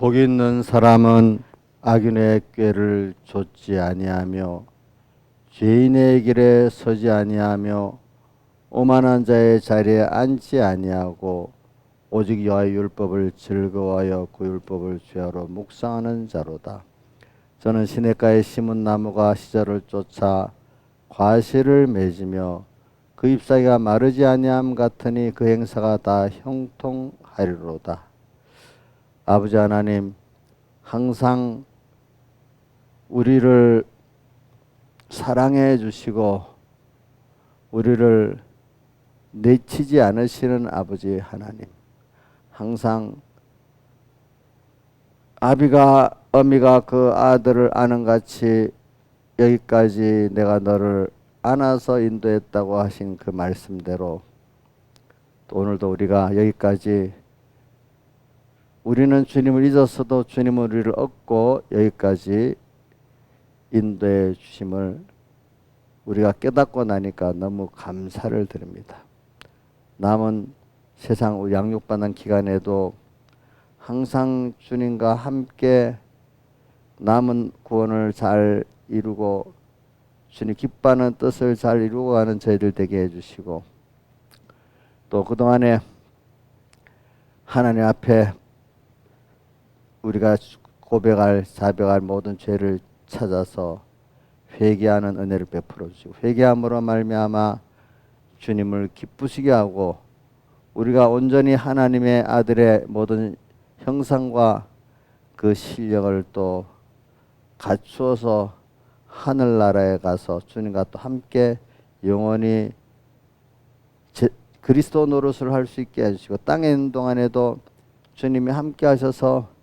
복 있는 사람은 악인의 꾀를 좇지 아니하며 죄인의 길에 서지 아니하며 오만한 자의 자리에 앉지 아니하고 오직 여호와의 율법을 즐거워하여 그 율법을 주야로 묵상하는 자로다. 저는 시냇가에 심은 나무가 시절을 쫓아 과실을 맺으며 그 잎사귀가 마르지 아니함 같으니 그 행사가 다 형통하리로다. 아버지 하나님, 항상 우리를 사랑해 주시고 우리를 내치지 않으시는 아버지 하나님, 항상 아비가 어미가 그 아들을 아는 같이 여기까지 내가 너를 안아서 인도했다고 하신 그 말씀대로 또 오늘도 우리가 여기까지 우리는 주님을 잊었어도 주님은 우리를 얻고 여기까지 인도해 주심을 우리가 깨닫고 나니까 너무 감사를 드립니다. 남은 세상 양육받는 기간에도 항상 주님과 함께 남은 구원을 잘 이루고 주님 기뻐하는 뜻을 잘 이루고 가는 저희들 되게 해주시고 또 그동안에 하나님 앞에 우리가 고백할 자백할 모든 죄를 찾아서 회개하는 은혜를 베풀어 주시고 회개함으로 말미암아 주님을 기쁘시게 하고 우리가 온전히 하나님의 아들의 모든 형상과 그 실력을 또 갖추어서 하늘나라에 가서 주님과 또 함께 영원히 그리스도 노릇을 할 수 있게 해주시고 땅에 있는 동안에도 주님이 함께 하셔서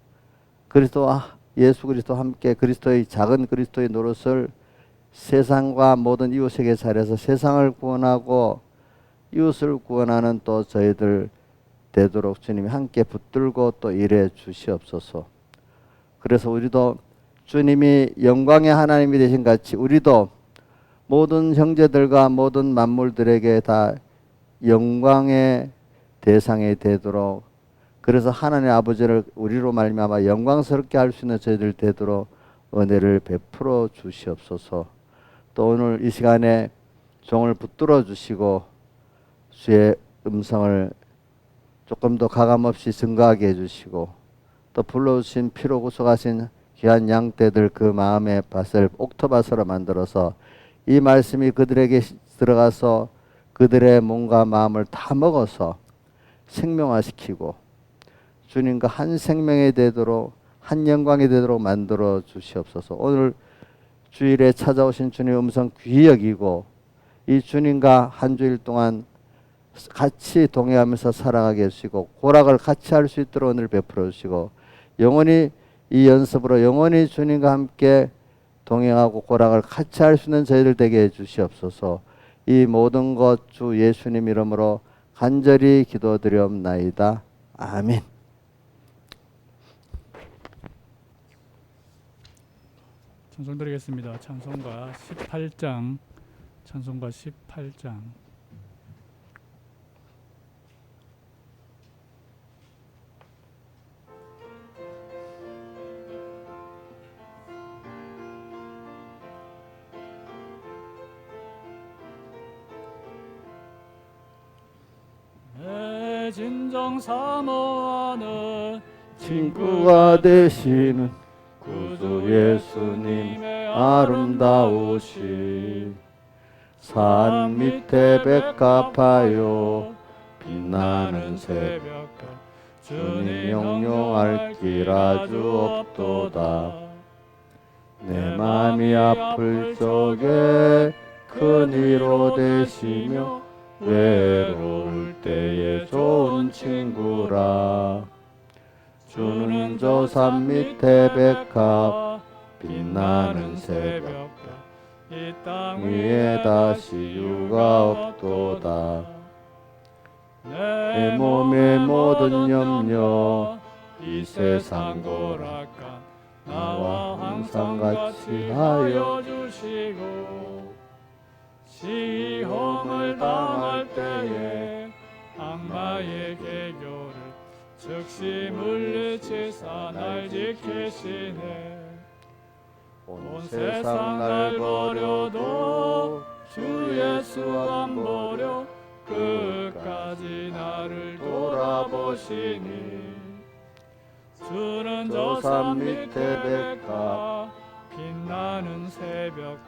그리스도와 예수 그리스도와 함께 그리스도의 작은 그리스도의 노릇을 세상과 모든 이웃에게 잘해서 세상을 구원하고 이웃을 구원하는 또 저희들 되도록 주님이 함께 붙들고 또 일해 주시옵소서. 그래서 우리도 주님이 영광의 하나님이 되신 같이 우리도 모든 형제들과 모든 만물들에게 다 영광의 대상이 되도록 그래서 하나님 아버지를 우리로 말미암아 영광스럽게 할 수 있는 저희들 되도록 은혜를 베풀어 주시옵소서. 또 오늘 이 시간에 종을 붙들어 주시고 주의 음성을 조금 더 가감없이 증거하게 해주시고 또 불러주신 피로 구속하신 귀한 양떼들 그 마음의 밭을 옥토밭으로 만들어서 이 말씀이 그들에게 들어가서 그들의 몸과 마음을 다 먹어서 생명화시키고 주님과 한 생명이 되도록 한 영광이 되도록 만들어 주시옵소서. 오늘 주일에 찾아오신 주님의 음성 귀히 여기고 이 주님과 한 주일 동안 같이 동행하면서 살아가게 해주시고 고락을 같이 할 수 있도록 오늘 베풀어 주시고 영원히 이 연습으로 영원히 주님과 함께 동행하고 고락을 같이 할 수 있는 저희들 되게 해주시옵소서. 이 모든 것 주 예수님 이름으로 간절히 기도드리옵나이다. 아멘. 찬송 드리겠습니다. 찬송가 18장 찬송가 18장 내 진정 사모하는 친구가 되시는 구주 예수님의 아름다우시 산 밑에 백합하여 빛나는 새벽 주님 영용할 길 아주 없도다. 내 맘이 아플 적에 큰 위로 되시며 외로울 때에 좋은 친구라. 주는 저 산 밑에 백합 빛나는 새벽 이 땅 위에 다시 유가 없도다. 내 몸의 모든 염려 이 세상 고락간 나와 항상 같이 하여 주시고 시험을 당할 때에 악마의 계교를 즉시 물리치사 날 지키시네. 온 세상 날 버려도 주 예수 안 버려 끝까지 나를 돌아보시니. 주는 저 산 밑에 백화 빛나는 새벽별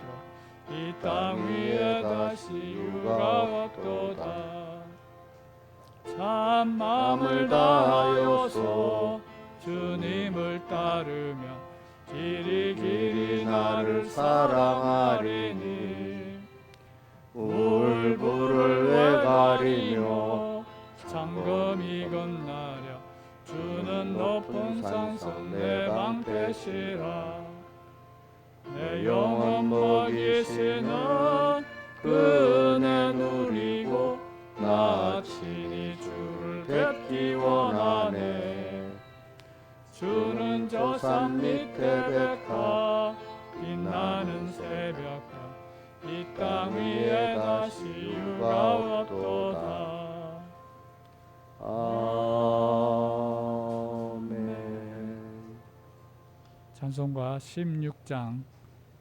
이 땅 위에 다시 유가 없도다. 참 마음을 다하여서 주님을 따르며 길이 나를 사랑하리니. 울불을 왜 가리며 창검이 건나려 주는 높은 산성 내 방패시라. 내 영혼 먹이시는 그 은혜 누리고 나 친히 주를 뵙기 원하네. 주는 저 산 밑에 백화 빛나는 새벽별 이 땅 위에 다시 유가 없도다. 아멘. 찬송가 16장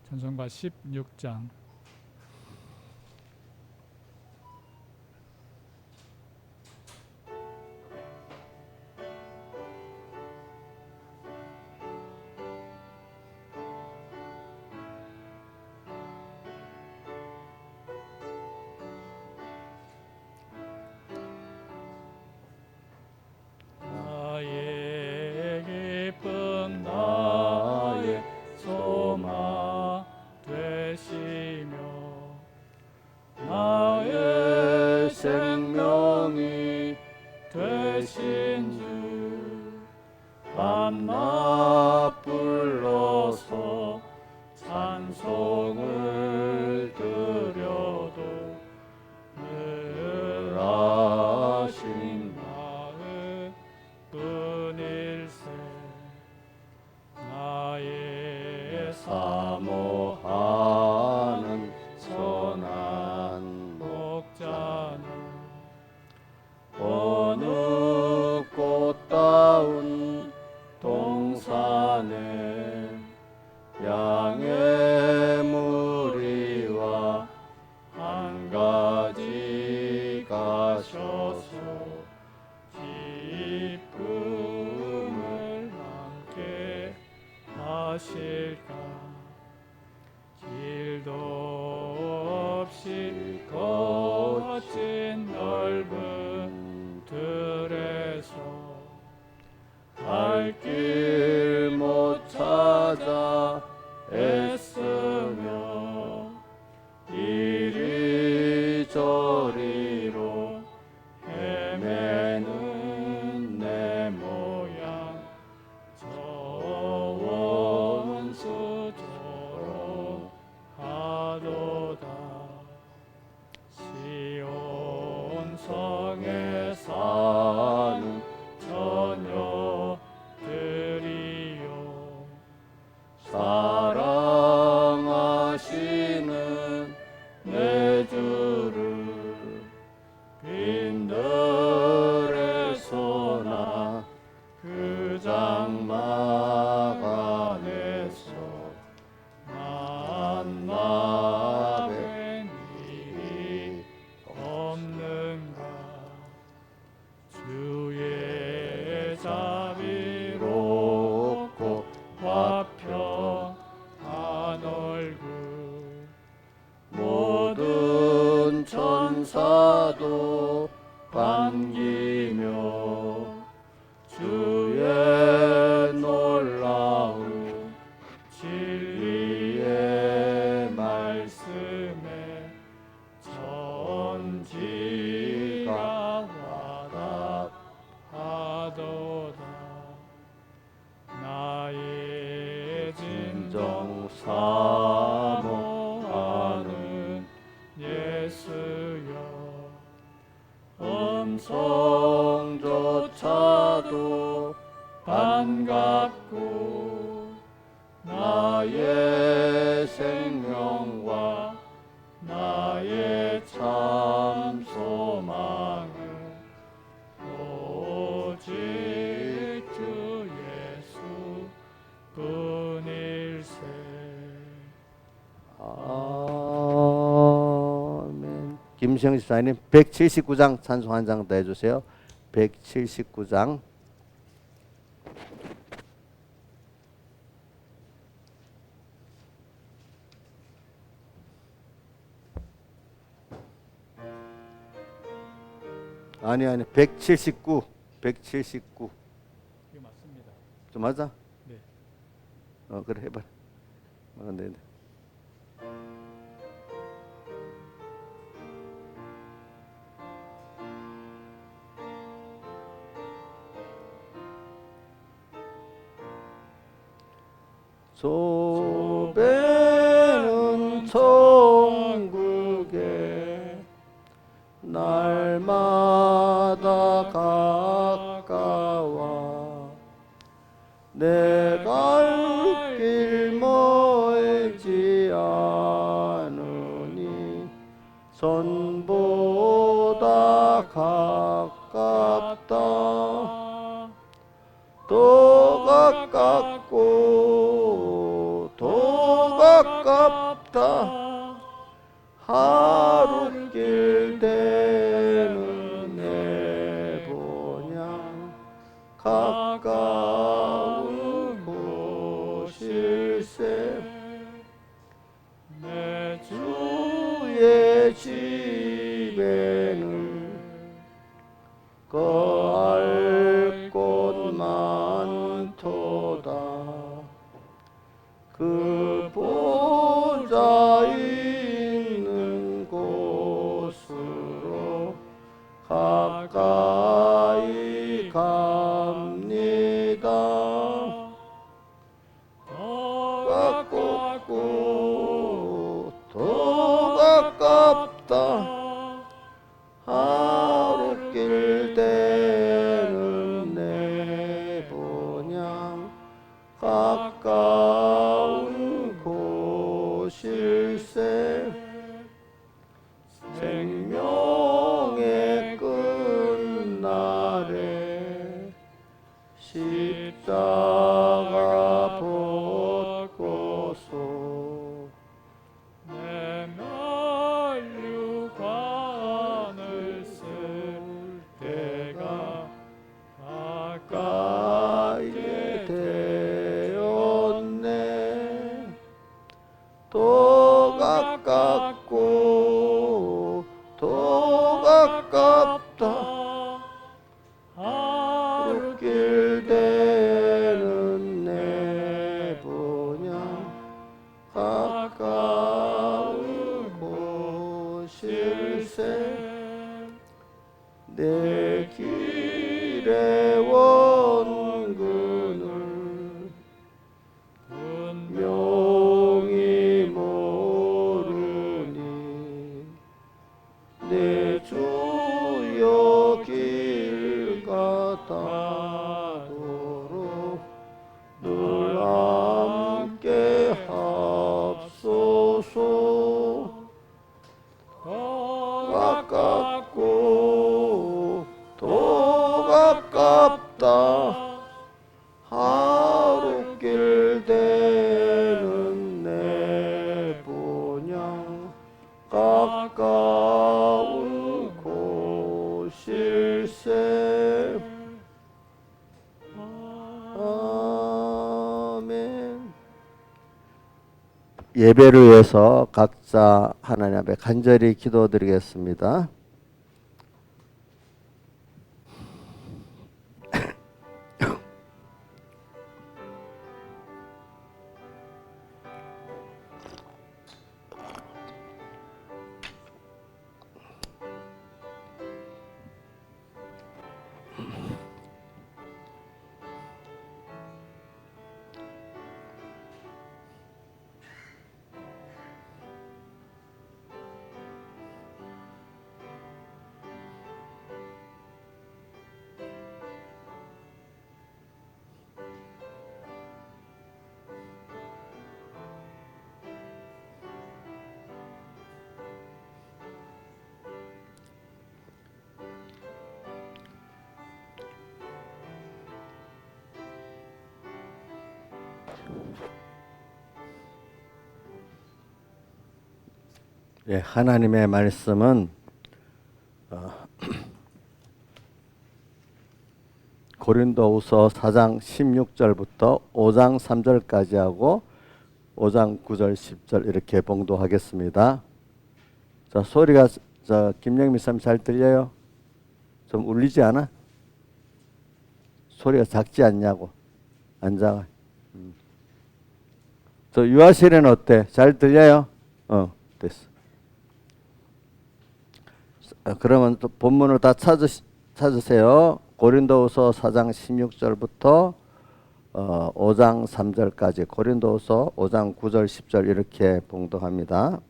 찬송가 16장. 나의 기쁨 나의 소망 되시며 나의 생명이 되신 주 밤낮 불러서 찬송을 드려도 늘 하신 마음 뿐일세. 나의 사모하는 선한 목자는 어느 꽃다운 동산에 양의 무리와 한 가지 가셔서 기쁨을 함께 하실까. 길도 없이 거친 넓은 들에서 갈 길 못 찾아 애쓰며 이리저리로 헤매는 내 모양 저 원수처럼 하도다. 시온 성에 사는 처녀들이여 사랑하시는 내 주를 빈들에서나 그 장막 안에서 만나뵌 일이 없는가. 주의 자비롭고 화평한 얼굴 모든 천사도 반기며 주의 놀라운 진리의 말씀에 천지가 화답하도다. 나의 진정 사모하는 예수여 음성조차도 반갑고 나의 생명과 나의 참 소망은 오직 김시영 집사님 179장 찬송 한 장 더 해주세요. 179장. 아니 179. 179. 이게 맞습니다. 좀 맞아? 네. 그래 해봐. 네. 좁에는 천국에 날마다 가까워 내 갈 길 멀지 않으니 선보다 가깝다 더 가깝고 더 가깝다 하루 길 되는 내 본향 가까운 곳일세 내 주의 집에는 거할 곳 많도다 그 보좌 있는 곳으로 가까이 갑니다 가깝고 더 가깝다 하루 길 되는 내 본향 가까운 곳일세 생명의 끝날에 십자가 벗고서 내 면류관을 쓸 때가 가까이 되었네 더 가깝고 더 가깝다 하루 길 되는 내 본향 가까운 곳일세 내 길의 원근을 분명히 모르니 내 주여 길 가다도록 늘 함께 합소서 가깝고 더 가깝다 하루 길 되는 내 본향 가까운 곳일세 아멘. 예배를 위해서 각자 하나님 앞에 간절히 기도드리겠습니다. 예, 하나님의 말씀은 고린도후서 4장 16절부터 5장 3절까지 하고 5장 9절 10절 이렇게 봉독하겠습니다. 자, 소리가 김영미 쌤 잘 들려요? 좀 울리지 않아? 소리가 작지 않냐고. 안 작아. 저 유아실에는 어때? 잘 들려요? 됐어. 그러면 또 본문을 다 찾으세요. 고린도후서 4장 16절부터 5장 3절까지, 고린도후서 5장 9절 10절 이렇게 봉독합니다.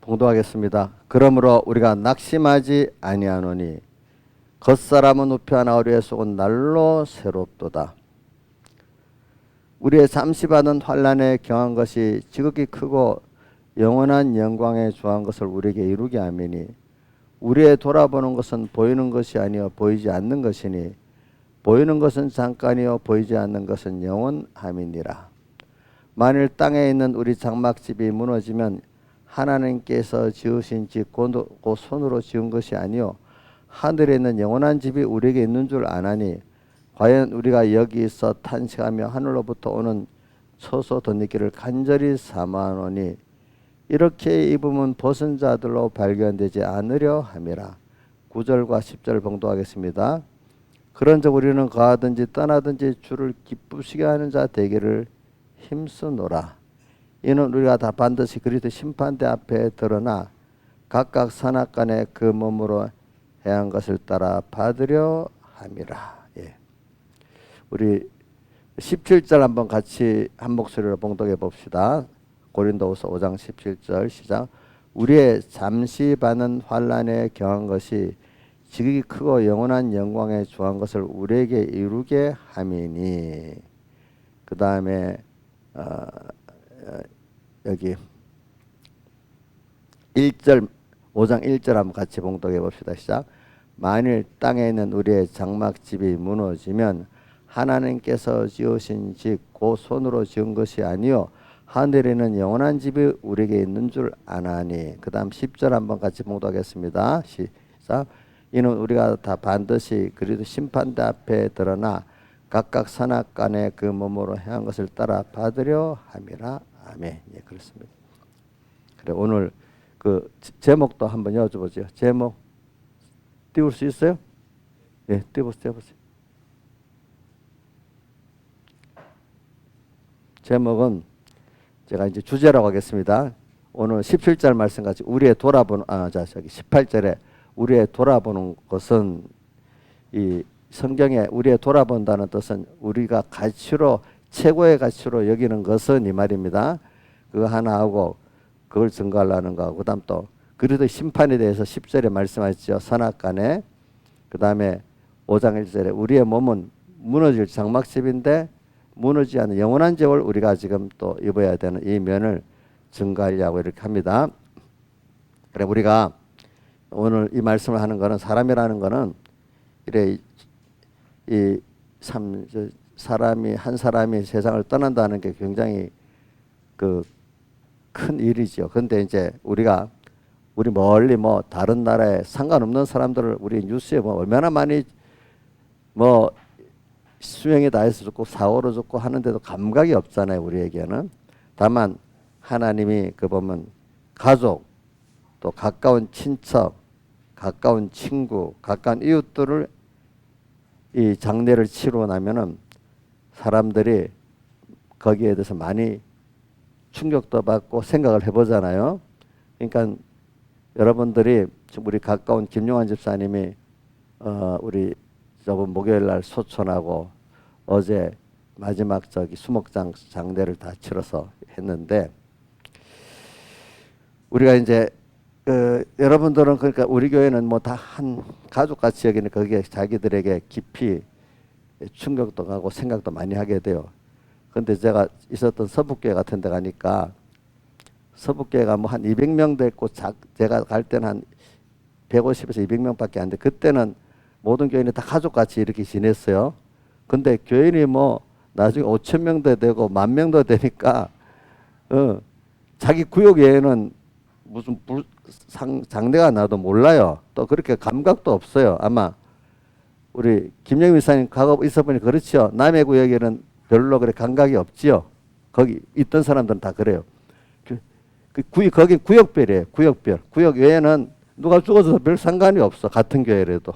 봉독하겠습니다. 그러므로 우리가 낙심하지 아니하노니 겉사람은 우편하나 어리에 속은 날로 새롭도다. 우리의 잠시 받은 환난에 경한 것이 지극히 크고 영원한 영광에 주한 것을 우리에게 이루게 하매니 우리의 돌아보는 것은 보이는 것이 아니요 보이지 않는 것이니 보이는 것은 잠깐이요 보이지 않는 것은 영원함이니라. 만일 땅에 있는 우리 장막집이 무너지면 하나님께서 지으신 집 곧 손으로 지은 것이 아니요 하늘에 있는 영원한 집이 우리에게 있는 줄 아나니 과연 우리가 여기 있어 탄식하며 하늘로부터 오는 처소 덧입기를 간절히 사모하노니 이렇게 입으면 벗은 자들로 발견되지 않으려 함이라. 9절과 10절 봉독하겠습니다. 그런즉 우리는 거하든지 떠나든지 주를 기쁘시게 하는 자 되기를 힘쓰노라. 이는 우리가 다 반드시 그리스도 심판대 앞에 드러나 각각 선악간에 그 몸으로 행한 것을 따라 받으려 함이라. 예. 우리 17절 한번 같이 한 목소리로 봉독해 봅시다. 고린도후서 5장 17절 시작. 우리의 잠시 받는 환난에 경한 것이 지극히 크고 영원한 영광에 주한 것을 우리에게 이루게 함이니. 그 다음에 여기 1절 5장 1절 한번 같이 봉독해 봅시다. 시작. 만일 땅에 있는 우리의 장막집이 무너지면 하나님께서 지으신 집 곧 손으로 지은 것이 아니요 하늘에 있는 영원한 집이 우리에게 있는 줄 아나니. 그 다음 10절 한번 같이 봉독하겠습니다. 시작. 이는 우리가 다 반드시 그리스도 심판대 앞에 드러나 각각 선악간에 그 몸으로 행한 것을 따라 받으려 함이라. 아멘. 예, 그렇습니다. 그래, 오늘 그 제목도 한번 여쭤보죠. 제목 띄울 수 있어요? 예, 띄워보세요. 제목은 제가 이제 주제라고 하겠습니다. 오늘 17절 말씀같이 우리의 돌아보는 18절에 우리의 돌아보는 것은, 이 성경에 우리의 돌아본다는 뜻은 우리가 가치로 최고의 가치로 여기는 것은 이 말입니다. 그거 하나 하고 그걸 증거하려는 거하고, 그 다음 또 그리스도 심판에 대해서 10절에 말씀하셨죠. 선악간에. 그 다음에 5장 1절에 우리의 몸은 무너질 장막집인데 무너지지 않는 영원한 제을 우리가 지금 또 입어야 되는 이 면을 증거하려고 이렇게 합니다. 그래, 우리가 오늘 이 말씀을 하는 거는, 사람이라는 거는 이래 사람이 한 사람이 세상을 떠난다는 게 굉장히 그 큰 일이죠. 근데 이제 우리 멀리 뭐 다른 나라에 상관없는 사람들을 우리 뉴스에 뭐 얼마나 많이 뭐 수행에 다해서 죽고 사고로 죽고 하는데도 감각이 없잖아요, 우리에게는. 다만 하나님이 그 보면 가족, 또 가까운 친척, 가까운 친구, 가까운 이웃들을 이 장례를 치르고 나면은 사람들이 거기에 대해서 많이 충격도 받고 생각을 해보잖아요. 그러니까 여러분들이 우리 가까운 김용환 집사님이 우리 저번 목요일 날 소천하고 어제 마지막 수목장 장례를 다 치러서 했는데, 우리가 이제 여러분들은, 그러니까 우리 교회는 뭐 다 한 가족같이 여기니까 그게 자기들에게 깊이 충격도 가고 생각도 많이 하게 돼요. 근데 제가 있었던 서북교회 같은 데 가니까 서북교회가 뭐 한 200명 됐고, 제가 갈 때는 한 150에서 200명밖에 안 돼. 그때는 모든 교인이 다 가족같이 이렇게 지냈어요. 근데 교인이 뭐 나중에 5천 명도 되고 10,000명도 되니까 자기 구역 외에는 무슨 장래가 나도 몰라요. 또 그렇게 감각도 없어요. 아마 우리 김영민 목사님 과거 있어보니 그렇죠. 남의 구역에는 별로 그래 감각이 없지요. 거기 있던 사람들은 다 그래요. 거기 구역별이에요. 구역별. 구역 외에는 누가 죽어도 별 상관이 없어. 같은 교회라도.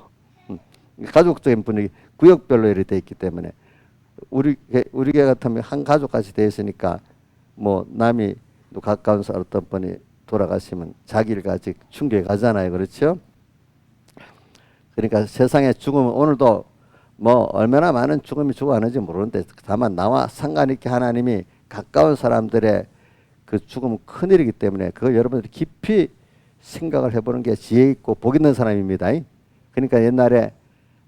가족적인 분위기 구역별로 이렇게 돼 있기 때문에 우리 교회 같으면 한 가족같이 돼 있으니까 뭐 남이 가까운 사람 어떤 분이 돌아가시면 자기 일까지 충격에 가잖아요. 그렇죠? 그러니까 세상의 죽음은 오늘도 뭐 얼마나 많은 죽음이 죽어가는지 모르는데 다만 나와 상관있게 하나님이 가까운 사람들의 그 죽음은 큰일이기 때문에 그걸 여러분들이 깊이 생각을 해보는 게 지혜 있고 복 있는 사람입니다. 그러니까 옛날에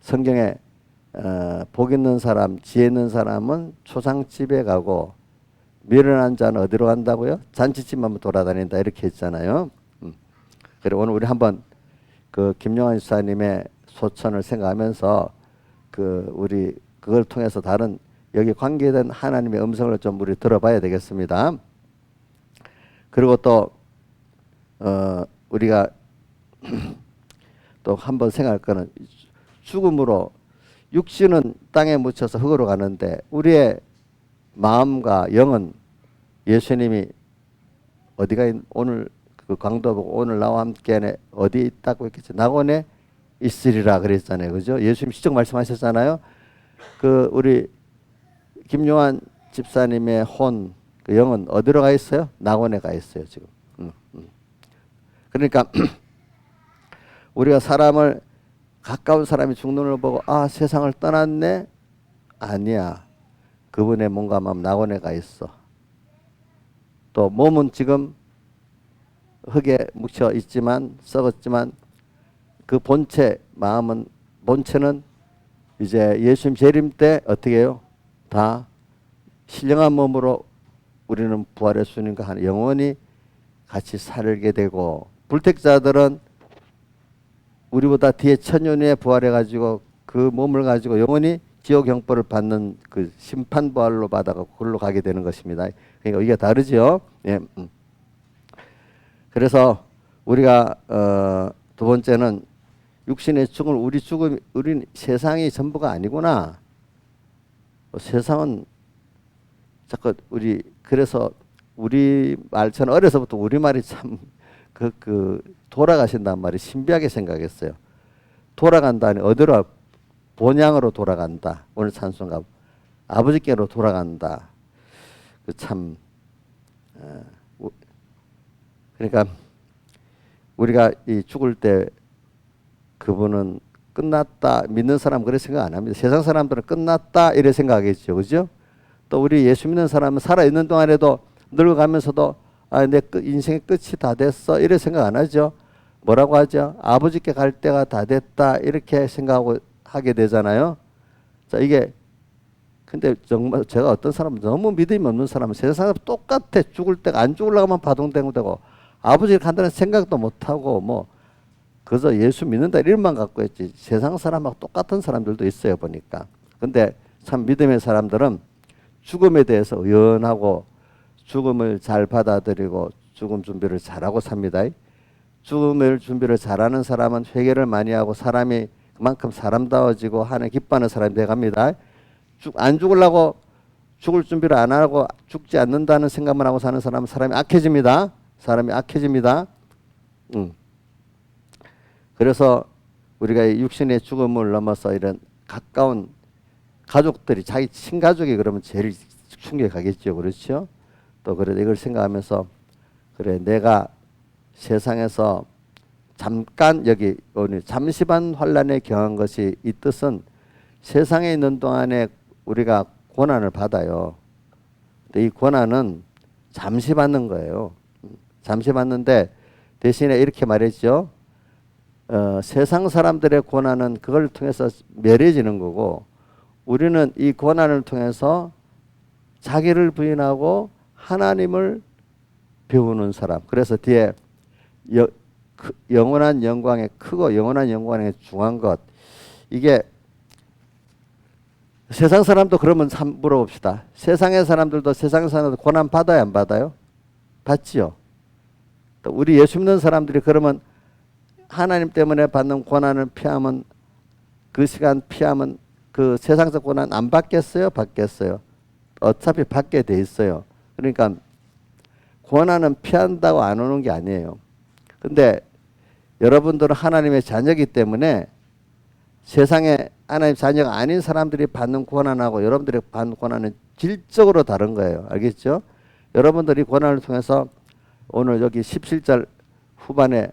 성경에 복 있는 사람, 지혜 있는 사람은 초상집에 가고 미련한 자는 어디로 간다고요? 잔치집만 돌아다닌다 이렇게 했잖아요. 그리고 오늘 우리 한번 그 김용환 집사님의 소천을 생각하면서 우리 그걸 통해서 다른 여기 관계된 하나님의 음성을 좀 우리 들어봐야 되겠습니다. 그리고 또 우리가 또 한번 생각할 거는 죽음으로 육신은 땅에 묻혀서 흙으로 가는데 우리의 마음과 영은 예수님이 어디가 오늘 그 강도 보고 오늘 나와 함께 어디에 있다고 했겠죠. 낙원에 있으리라 그랬잖아요. 그죠? 예수님 시적 말씀하셨잖아요. 그 우리 김용환 집사님의 그 영은 어디로 가 있어요? 낙원에 가 있어요, 지금. 그러니까 우리가 사람을 가까운 사람이 죽는 걸 보고 아, 세상을 떠났네? 아니야. 그분의 몸과 마음 낙원에 가 있어. 또 몸은 지금 흙에 묻혀 있지만 썩었지만 그 본체 본체는 이제 예수님 재림 때 어떻게 해요? 다 신령한 몸으로 우리는 부활의 주님과 영원히 같이 살게 되고 불택자들은 우리보다 뒤에 천년 후에 부활해가지고 그 몸을 가지고 영원히 지옥 형벌을 받는 그 심판 부활로 받아가 그걸로 가게 되는 것입니다. 그러니까 이게 다르죠. 예. 그래서 우리가 두 번째는 육신의 죽음, 우리 세상이 전부가 아니구나. 세상은 자꾸 그래서 우리 말처럼 어려서부터 우리 말이 참 돌아가신다는 말이 신비하게 생각했어요. 돌아간다니 어디로 본향으로 돌아간다. 오늘 찬송가 아버지께로 돌아간다. 참 그러니까 우리가 이 죽을 때 그분은 끝났다 믿는 사람 그렇게 생각 안 합니다. 세상 사람들은 끝났다 이래 생각하겠죠, 그죠? 또 우리 예수 믿는 사람은 살아 있는 동안에도 늙어가면서도 아, 내 인생의 끝이 다 됐어 이래 생각 안 하죠. 뭐라고 하죠? 아버지께 갈 때가 다 됐다 이렇게 생각하고 하게 되잖아요. 자, 이게 근데 정말 제가 어떤 사람은 너무 믿음이 없는 사람은 세상 사람 똑같아. 죽을 때가 안 죽으려고 하면 바둥대고 아버지를 간다는 생각도 못하고 뭐 그저 예수 믿는다 이름만 갖고 있지 세상 사람하고 똑같은 사람들도 있어요 보니까. 근데 참 믿음의 사람들은 죽음에 대해서 의연하고 죽음을 잘 받아들이고 죽음 준비를 잘하고 삽니다. 죽음을 준비를 잘하는 사람은 회개를 많이 하고 사람이 그만큼 사람다워지고 하는 기뻐하는 사람이 돼갑니다. 안 죽으려고 죽을 준비를 안 하고 죽지 않는다는 생각만 하고 사는 사람은 사람이 악해집니다. 사람이 악해집니다. 그래서 우리가 육신의 죽음을 넘어서 이런 가까운 가족들이 자기 친가족이 그러면 제일 충격하겠죠. 그렇죠? 또 그래 이걸 생각하면서 그래 내가 세상에서 잠깐 여기 오늘 잠시반 환란에 경한 것이 이 뜻은 세상에 있는 동안에 우리가 고난을 받아요. 근데 이 고난은 잠시 받는 거예요. 잠시 받는데 대신에 이렇게 말했죠. 세상 사람들의 고난은 그걸 통해서 멸해지는 거고 우리는 이 고난을 통해서 자기를 부인하고 하나님을 배우는 사람. 그래서 뒤에 영원한 영광의 크고 영원한 영광의 중한 것. 이게 세상 사람도 그러면 물어봅시다. 세상의 사람들도 세상 사람들 고난 받아요, 안 받아요? 받지요. 또 우리 예수 믿는 사람들이 그러면 하나님 때문에 받는 고난을 피하면 그 시간 피하면 그 세상적 고난 안 받겠어요? 받겠어요? 어차피 받게 돼 있어요. 그러니까 고난은 피한다고 안 오는 게 아니에요. 근데 여러분들은 하나님의 자녀이기 때문에 세상에 하나님 자녀가 아닌 사람들이 받는 고난하고 여러분들이 받는 고난은 질적으로 다른 거예요. 알겠죠? 여러분들이 고난을 통해서 오늘 여기 17절 후반에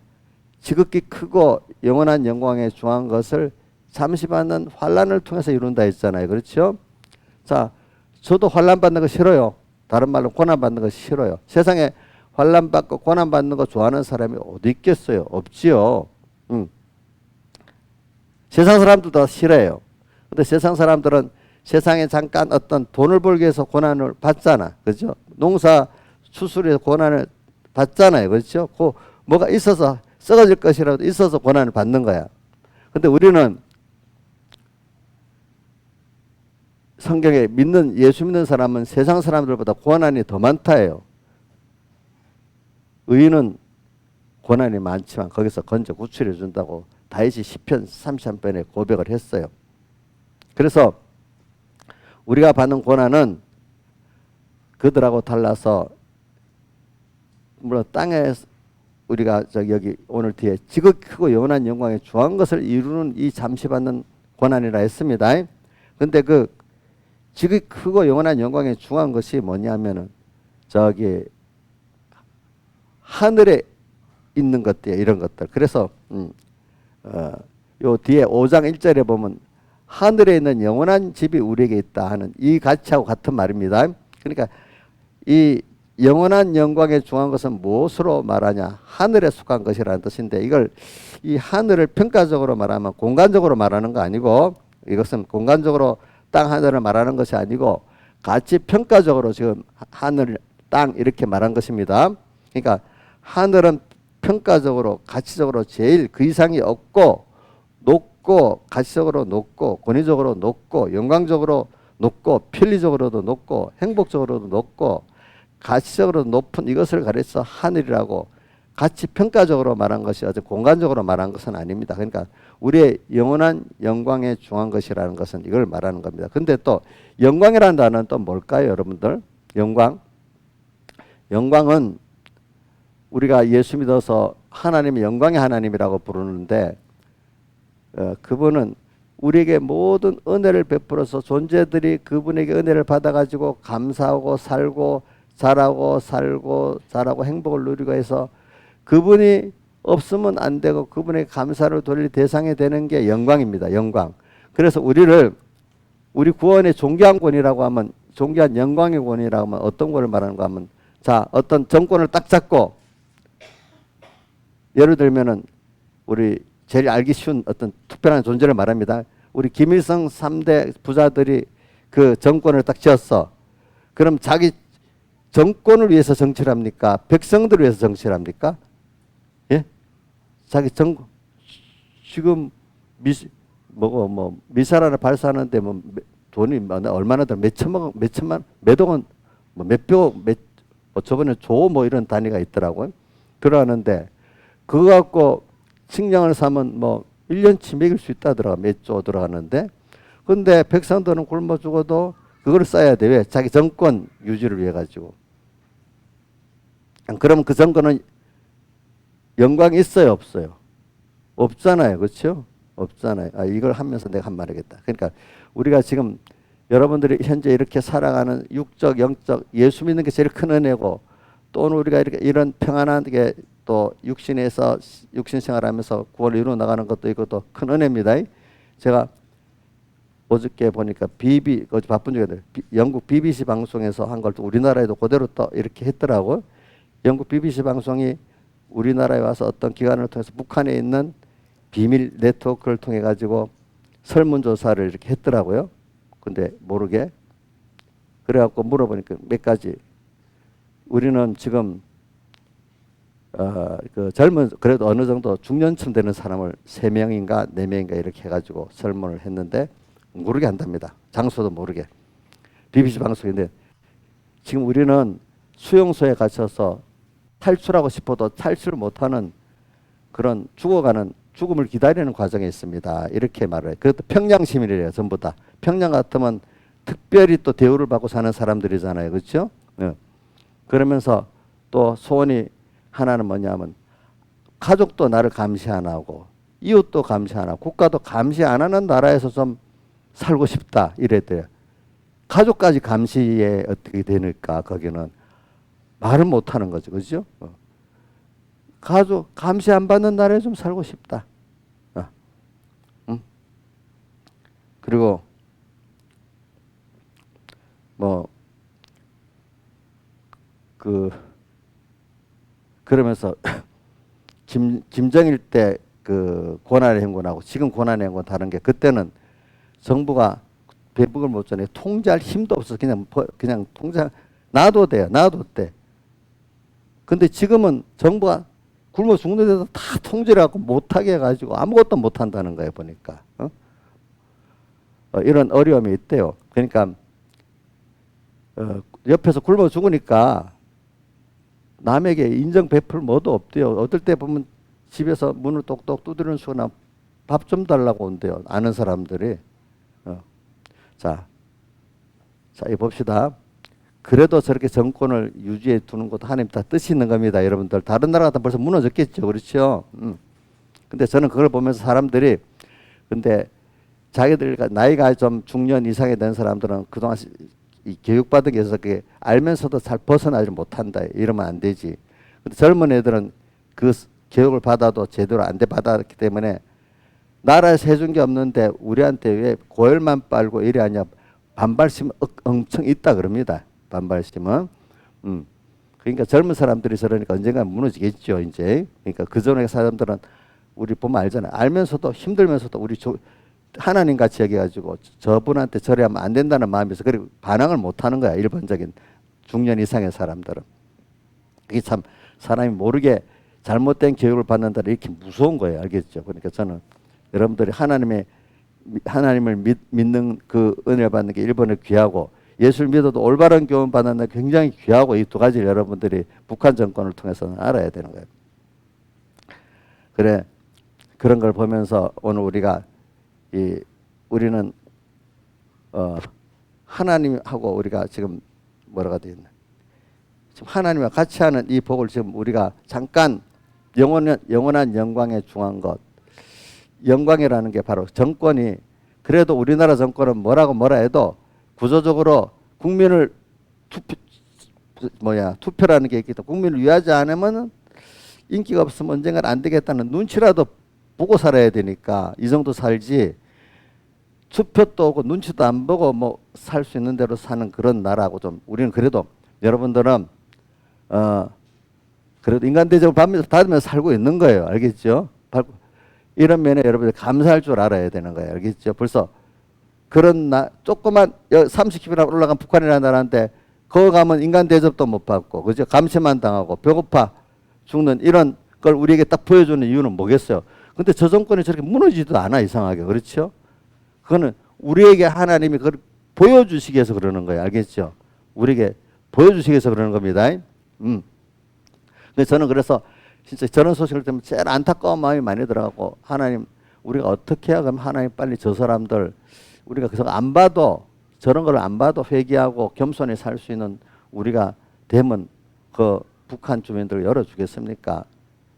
지극히 크고 영원한 영광에 중한 것을 잠시 받는 환난을 통해서 이룬다 했잖아요. 그렇죠? 자, 저도 환난 받는 거 싫어요. 다른 말로 고난 받는 거 싫어요. 세상에 환난 받고 고난 받는 거 좋아하는 사람이 어디 있겠어요? 없지요. 세상 사람들도 싫어해요. 근데 세상 사람들은 세상에 잠깐 어떤 돈을 벌기 위해서 고난을 받잖아. 그렇죠? 농사 수술에서 고난을 받잖아요. 그렇죠? 그 뭐가 있어서 썩어질 것이라도 있어서 고난을 받는 거야. 근데 우리는 성경에 믿는 예수 믿는 사람은 세상 사람들보다 고난이 더 많다예요. 의인은 고난이 많지만 거기서 건져 구출해 준다고 다윗이 시편 33편에 고백을 했어요. 그래서 우리가 받는 고난은 그들하고 달라서 물론 땅에 우리가 여기 오늘 뒤에 지극히 크고 영원한 영광에 중한 것을 이루는 이 잠시 받는 고난이라 했습니다. 근데 그 지극히 크고 영원한 영광에 중한 것이 뭐냐면은 저기 하늘에 있는 것들 이런 것들. 그래서 요 뒤에 5장 1절에 보면 하늘에 있는 영원한 집이 우리에게 있다 하는 이 가치하고 같은 말입니다. 그러니까 이 영원한 영광에 중한 것은 무엇으로 말하냐? 하늘에 속한 것이라는 뜻인데 이걸 이 하늘을 평가적으로 말하면 공간적으로 말하는 거 아니고 이것은 공간적으로 땅 하늘을 말하는 것이 아니고 가치 평가적으로 지금 하늘 땅 이렇게 말한 것입니다. 그러니까 하늘은 평가적으로 가치적으로 제일 그 이상이 없고 높고 가치적으로 높고 권위적으로 높고 영광적으로 높고 편리적으로도 높고 행복적으로도 높고 가치적으로 높은 이것을 가리쳐 하늘이라고 가치 평가적으로 말한 것이 어제 공간적으로 말한 것은 아닙니다. 그러니까 우리의 영원한 영광에 중한 것이라는 것은 이걸 말하는 겁니다. 근데 또 영광이라는 단어는 또 뭘까요, 여러분들? 영광. 영광은 우리가 예수 믿어서 하나님의 영광의 하나님이라고 부르는데 그분은 우리에게 모든 은혜를 베풀어서 존재들이 그분에게 은혜를 받아가지고 감사하고 살고 잘하고 살고 잘하고 행복을 누리고 해서 그분이 없으면 안 되고 그분에게 감사를 돌릴 대상이 되는 게 영광입니다. 영광. 그래서 우리 구원의 존귀한 권이라고 하면 존귀한 영광의 권이라고 하면 어떤 권을 말하는가 하면 자 어떤 정권을 딱 잡고 예를 들면은 우리 제일 알기 쉬운 어떤 특별한 존재를 말합니다. 우리 김일성 3대 부자들이 그 정권을 딱 지었어. 그럼 자기 정권을 위해서 정치를 합니까? 백성들을 위해서 정치를 합니까? 예? 자기 지금 미사일 하나 발사하는데 뭐 돈이 얼마나 들 몇억 원, 저번에 조 이런 단위가 있더라고요. 그러는데 그거 갖고 식량을 사면 1년치 먹일 수 있다 몇 조 들어가는데 근데 백성들은 굶어 죽어도 그걸 써야 돼. 왜? 자기 정권 유지를 위해 가지고. 그럼 그 정권은 영광이 있어요, 없어요? 없잖아요. 그렇죠? 없잖아요. 이걸 하면서 내가 한 말이겠다. 그러니까 우리가 지금 여러분들이 현재 이렇게 살아가는 육적, 영적, 예수 믿는 게 제일 큰 은혜고 또 우리가 이렇게 이런 평안하게 또 육신에서 육신 생활하면서 구원을 이루어 나가는 것도 이것도 큰 은혜입니다. 제가 어저께 보니까 어제 바쁜 중에 영국 BBC 방송에서 한 걸 또 우리나라에도 그대로 또 이렇게 했더라고요. 영국 BBC 방송이 우리나라에 와서 어떤 기관을 통해서 북한에 있는 비밀 네트워크를 통해 가지고 설문조사를 이렇게 했더라고요. 근데 모르게 그래갖고 물어보니까 몇 가지 우리는 지금 그 젊은 그래도 어느 정도 중년쯤 되는 사람을 3명인가 4명인가 이렇게 해가지고 설문을 했는데 모르게 한답니다. 장소도 모르게. BBC 방송인데 지금 우리는 수용소에 갇혀서 탈출하고 싶어도 탈출을 못하는 그런 죽어가는 죽음을 기다리는 과정에 있습니다. 이렇게 말을 해요. 그것도 평양 시민이래요. 전부 다. 평양 같으면 특별히 또 대우를 받고 사는 사람들이잖아요. 그렇죠? 네. 그러면서 또 소원이 하나는 뭐냐면 가족도 나를 감시 안 하고 이웃도 감시 안 하고 국가도 감시 안 하는 나라에서 좀 살고 싶다 이랬대요. 가족까지 감시에 어떻게 되니까 거기는 말을 못 하는 거죠. 그죠? 가족 감시 안 받는 나라에 좀 살고 싶다. 그리고 뭐 그러면서 김정일 때 그 고난의 행군하고 지금 고난의 행군 다른 게 그때는 정부가 배북을 못 전에 통제할 힘도 없어서 그냥 통제 놔도 돼요. 놔도 돼. 근데 지금은 정부가 굶어 죽는 데도 다 통제를 하고 못하게 해가지고 아무것도 못한다는 거예요. 보니까 이런 어려움이 있대요. 그러니까 옆에서 굶어 죽으니까 남에게 인정 베풀 뭐도 없대요. 어떨 때 보면 집에서 문을 똑똑 두드리는 수나 밥 좀 달라고 온대요. 아는 사람들이. 자, 이 봅시다. 그래도 저렇게 정권을 유지해 두는 것도 하나님 다 뜻이 있는 겁니다. 여러분들. 다른 나라 같으면 벌써 무너졌겠죠. 그렇죠? 근데 저는 그걸 보면서 사람들이 근데 자기들 나이가 좀 중년 이상이 된 사람들은 그동안 이 교육받은 게 있어서 그게 알면서도 잘 벗어나지 못한다. 이러면 안 되지. 근데 젊은 애들은 그 교육을 받아도 제대로 안 돼 받았기 때문에 나라에서 해준 게 없는데 우리한테 왜 고열만 빨고 이래 하냐. 반발심은 엄청 있다 그럽니다. 반발심은. 그러니까 젊은 사람들이 저러니까 언젠가 무너지겠죠. 이제. 그러니까 그전에 사람들은 우리 보면 알잖아요. 알면서도 힘들면서도 우리 하나님 같이 여겨가지고 저분한테 절하면 안 된다는 마음에서 그리고 반항을 못 하는 거야. 일반적인 중년 이상의 사람들은. 이게 참 사람이 모르게 잘못된 교육을 받는다 이렇게 무서운 거예요. 알겠죠? 그러니까 저는 여러분들이 하나님을 믿는 그 은혜를 받는 게 일본에 귀하고 예수를 믿어도 올바른 교훈 받는 게 굉장히 귀하고 이 두 가지를 여러분들이 북한 정권을 통해서는 알아야 되는 거예요. 그래 그런 걸 보면서 오늘 우리가 우리는 하나님하고 우리가 지금 뭐라고 되어 있나? 지금 하나님과 같이 하는 이 복을 지금 우리가 잠깐 영원한 영광에 중한 것. 영광이라는 게 바로 정권이 그래도 우리나라 정권은 뭐라 해도 구조적으로 국민을 투표라는 게 있기 때문에 국민을 위하지 않으면 인기가 없으면 언젠가 안 되겠다는 눈치라도 보고 살아야 되니까 이 정도 살지 투표도 오고 눈치도 안 보고 뭐 살 수 있는 대로 사는 그런 나라고 좀 우리는 그래도 여러분들은 그래도 인간 대접을 받으면서 살고 있는 거예요. 알겠죠? 이런 면에 여러분들 감사할 줄 알아야 되는 거예요. 알겠죠? 벌써 그런 조그만 30km 올라간 북한이라는 나라인데 거기 가면 인간 대접도 못 받고 그죠? 감시만 당하고 배고파 죽는 이런 걸 우리에게 딱 보여주는 이유는 뭐겠어요? 근데 저 정권이 저렇게 무너지지도 않아 이상하게. 그렇죠? 그거는 우리에게 하나님이 그걸 보여주시기 위해서 그러는 거예요. 알겠죠? 우리에게 보여주시기 위해서 그러는 겁니다. 근데 저는 그래서 진짜 저런 소식을 들으면 제일 안타까운 마음이 많이 들어가고 하나님 우리가 어떻게 해야 그럼 하나님 빨리 저 사람들 우리가 그래서 안 봐도 저런 걸 안 봐도 회개하고 겸손히 살 수 있는 우리가 되면 그 북한 주민들을 열어주겠습니까?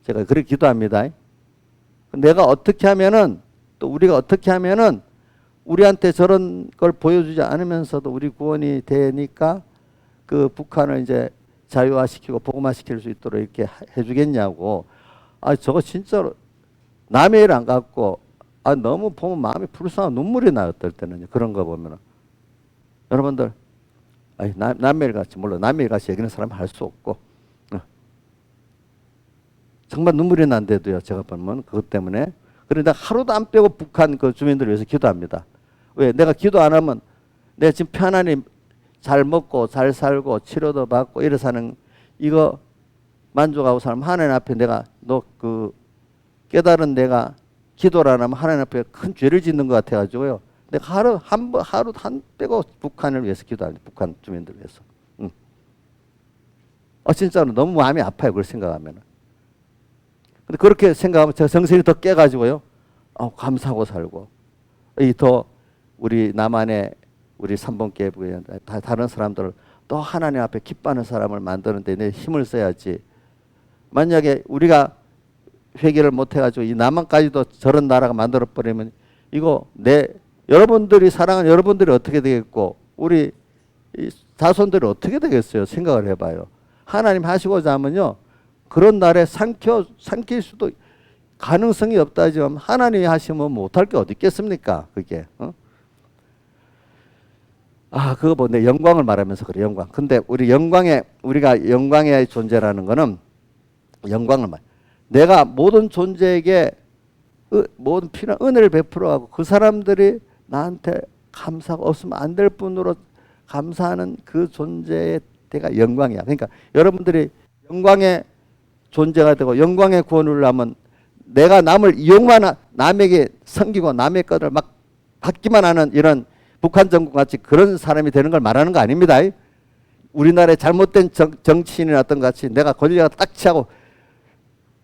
제가 그렇게 기도합니다. 내가 어떻게 하면은 또 우리가 어떻게 하면은 우리한테 저런 걸 보여주지 않으면서도 우리 구원이 되니까 그 북한을 이제 자유화시키고 복음화시킬 수 있도록 이렇게 해주겠냐고. 저거 진짜로 남의 일 안 갖고 너무 보면 마음이 불쌍하고 눈물이 나요. 어떨 때는요. 그런 거 보면은 여러분들 남의 일 같이 물론 남의 일 같이 얘기하는 사람은 할 수 없고 정말 눈물이 난데도요. 제가 보면 그것 때문에 그런데 하루도 안 빼고 북한 그 주민들을 위해서 기도합니다. 왜? 내가 기도 안 하면 내가 지금 편안히 잘 먹고 잘 살고 치료도 받고 이래 사는 이거 만족하고 살면 하나님 앞에 내가 깨달은 내가 기도를 안 하면 하나님 앞에 큰 죄를 짓는 것 같아가지고요. 내가 하루 한 빼고 북한을 위해서 기도합니다. 북한 주민들 위해서. 진짜로 너무 마음이 아파요. 그걸 생각하면. 근데 그렇게 생각하면 저 정신이 더 깨가지고요. 감사하고 살고. 더 우리 남한의 우리 삼봉계부에 다른 사람들을 또 하나님 앞에 기뻐하는 사람을 만드는데 내 힘을 써야지. 만약에 우리가 회개를 못해가지고 이 남한까지도 저런 나라가 만들어버리면 이거 여러분들이 사랑하는 여러분들이 어떻게 되겠고 우리 이 자손들이 어떻게 되겠어요? 생각을 해봐요. 하나님 하시고자 하면요. 그런 날에 삼킬 수도 가능성이 없다지만 하나님이 하시면 못할 게 어디 있겠습니까? 그게. 그거 뭐 내 영광을 말하면서 그래. 영광. 근데 우리가 영광의 존재라는 거는 영광을 말. 내가 모든 존재에게 모든 필요한 은혜를 베풀어가고 그 사람들이 나한테 감사가 없으면 안 될 뿐으로 감사하는 그 존재의 때가 영광이야. 그러니까 여러분들이 영광의 존재가 되고 영광의 구원을 하면 내가 남을 이용만 남에게 섬기고 남의 것을 막 받기만 하는 이런 북한 정권 같이 그런 사람이 되는 걸 말하는 거 아닙니다. 우리나라의 잘못된 정치인이나 어떤 같이 내가 권력을 딱 취하고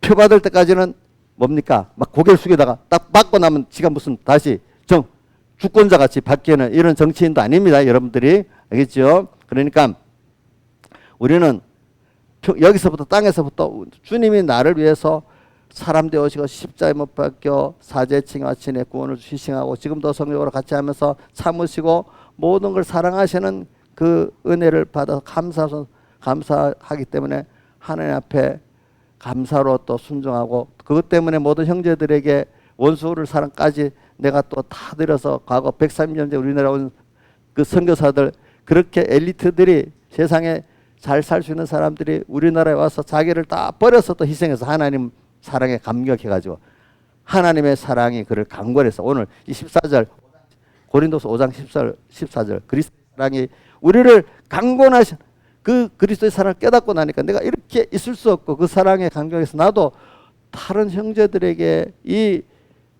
표 받을 때까지는 뭡니까? 막 고개를 숙이다가 딱 받고 나면 지가 무슨 다시 주권자 같이 바뀌는 이런 정치인도 아닙니다. 여러분들이 알겠죠? 그러니까 우리는 여기서부터 땅에서부터 주님이 나를 위해서 사람 되어시고 십자에 못 박혀 사제층과 친의 구원을 희생하고 지금도 성령으로 같이 하면서 참으시고 모든 걸 사랑하시는 그 은혜를 받아 감사하기 때문에 하나님 앞에 감사로 또 순종하고 그것 때문에 모든 형제들에게 원수를 사랑까지 내가 또 다 드려서 과거 130년 전 우리나라 온 그 선교사들 그렇게 엘리트들이 세상에 잘 살 수 있는 사람들이 우리나라에 와서 자기를 다 버려서 또 희생해서 하나님 사랑에 감격해가지고 하나님의 사랑이 그를 강권해서 오늘 이 14절 고린도서 5장 14절 그리스도의 사랑이 우리를 강권하신 그 그리스도의 사랑을 깨닫고 나니까 내가 이렇게 있을 수 없고 그 사랑에 감격해서 나도 다른 형제들에게 이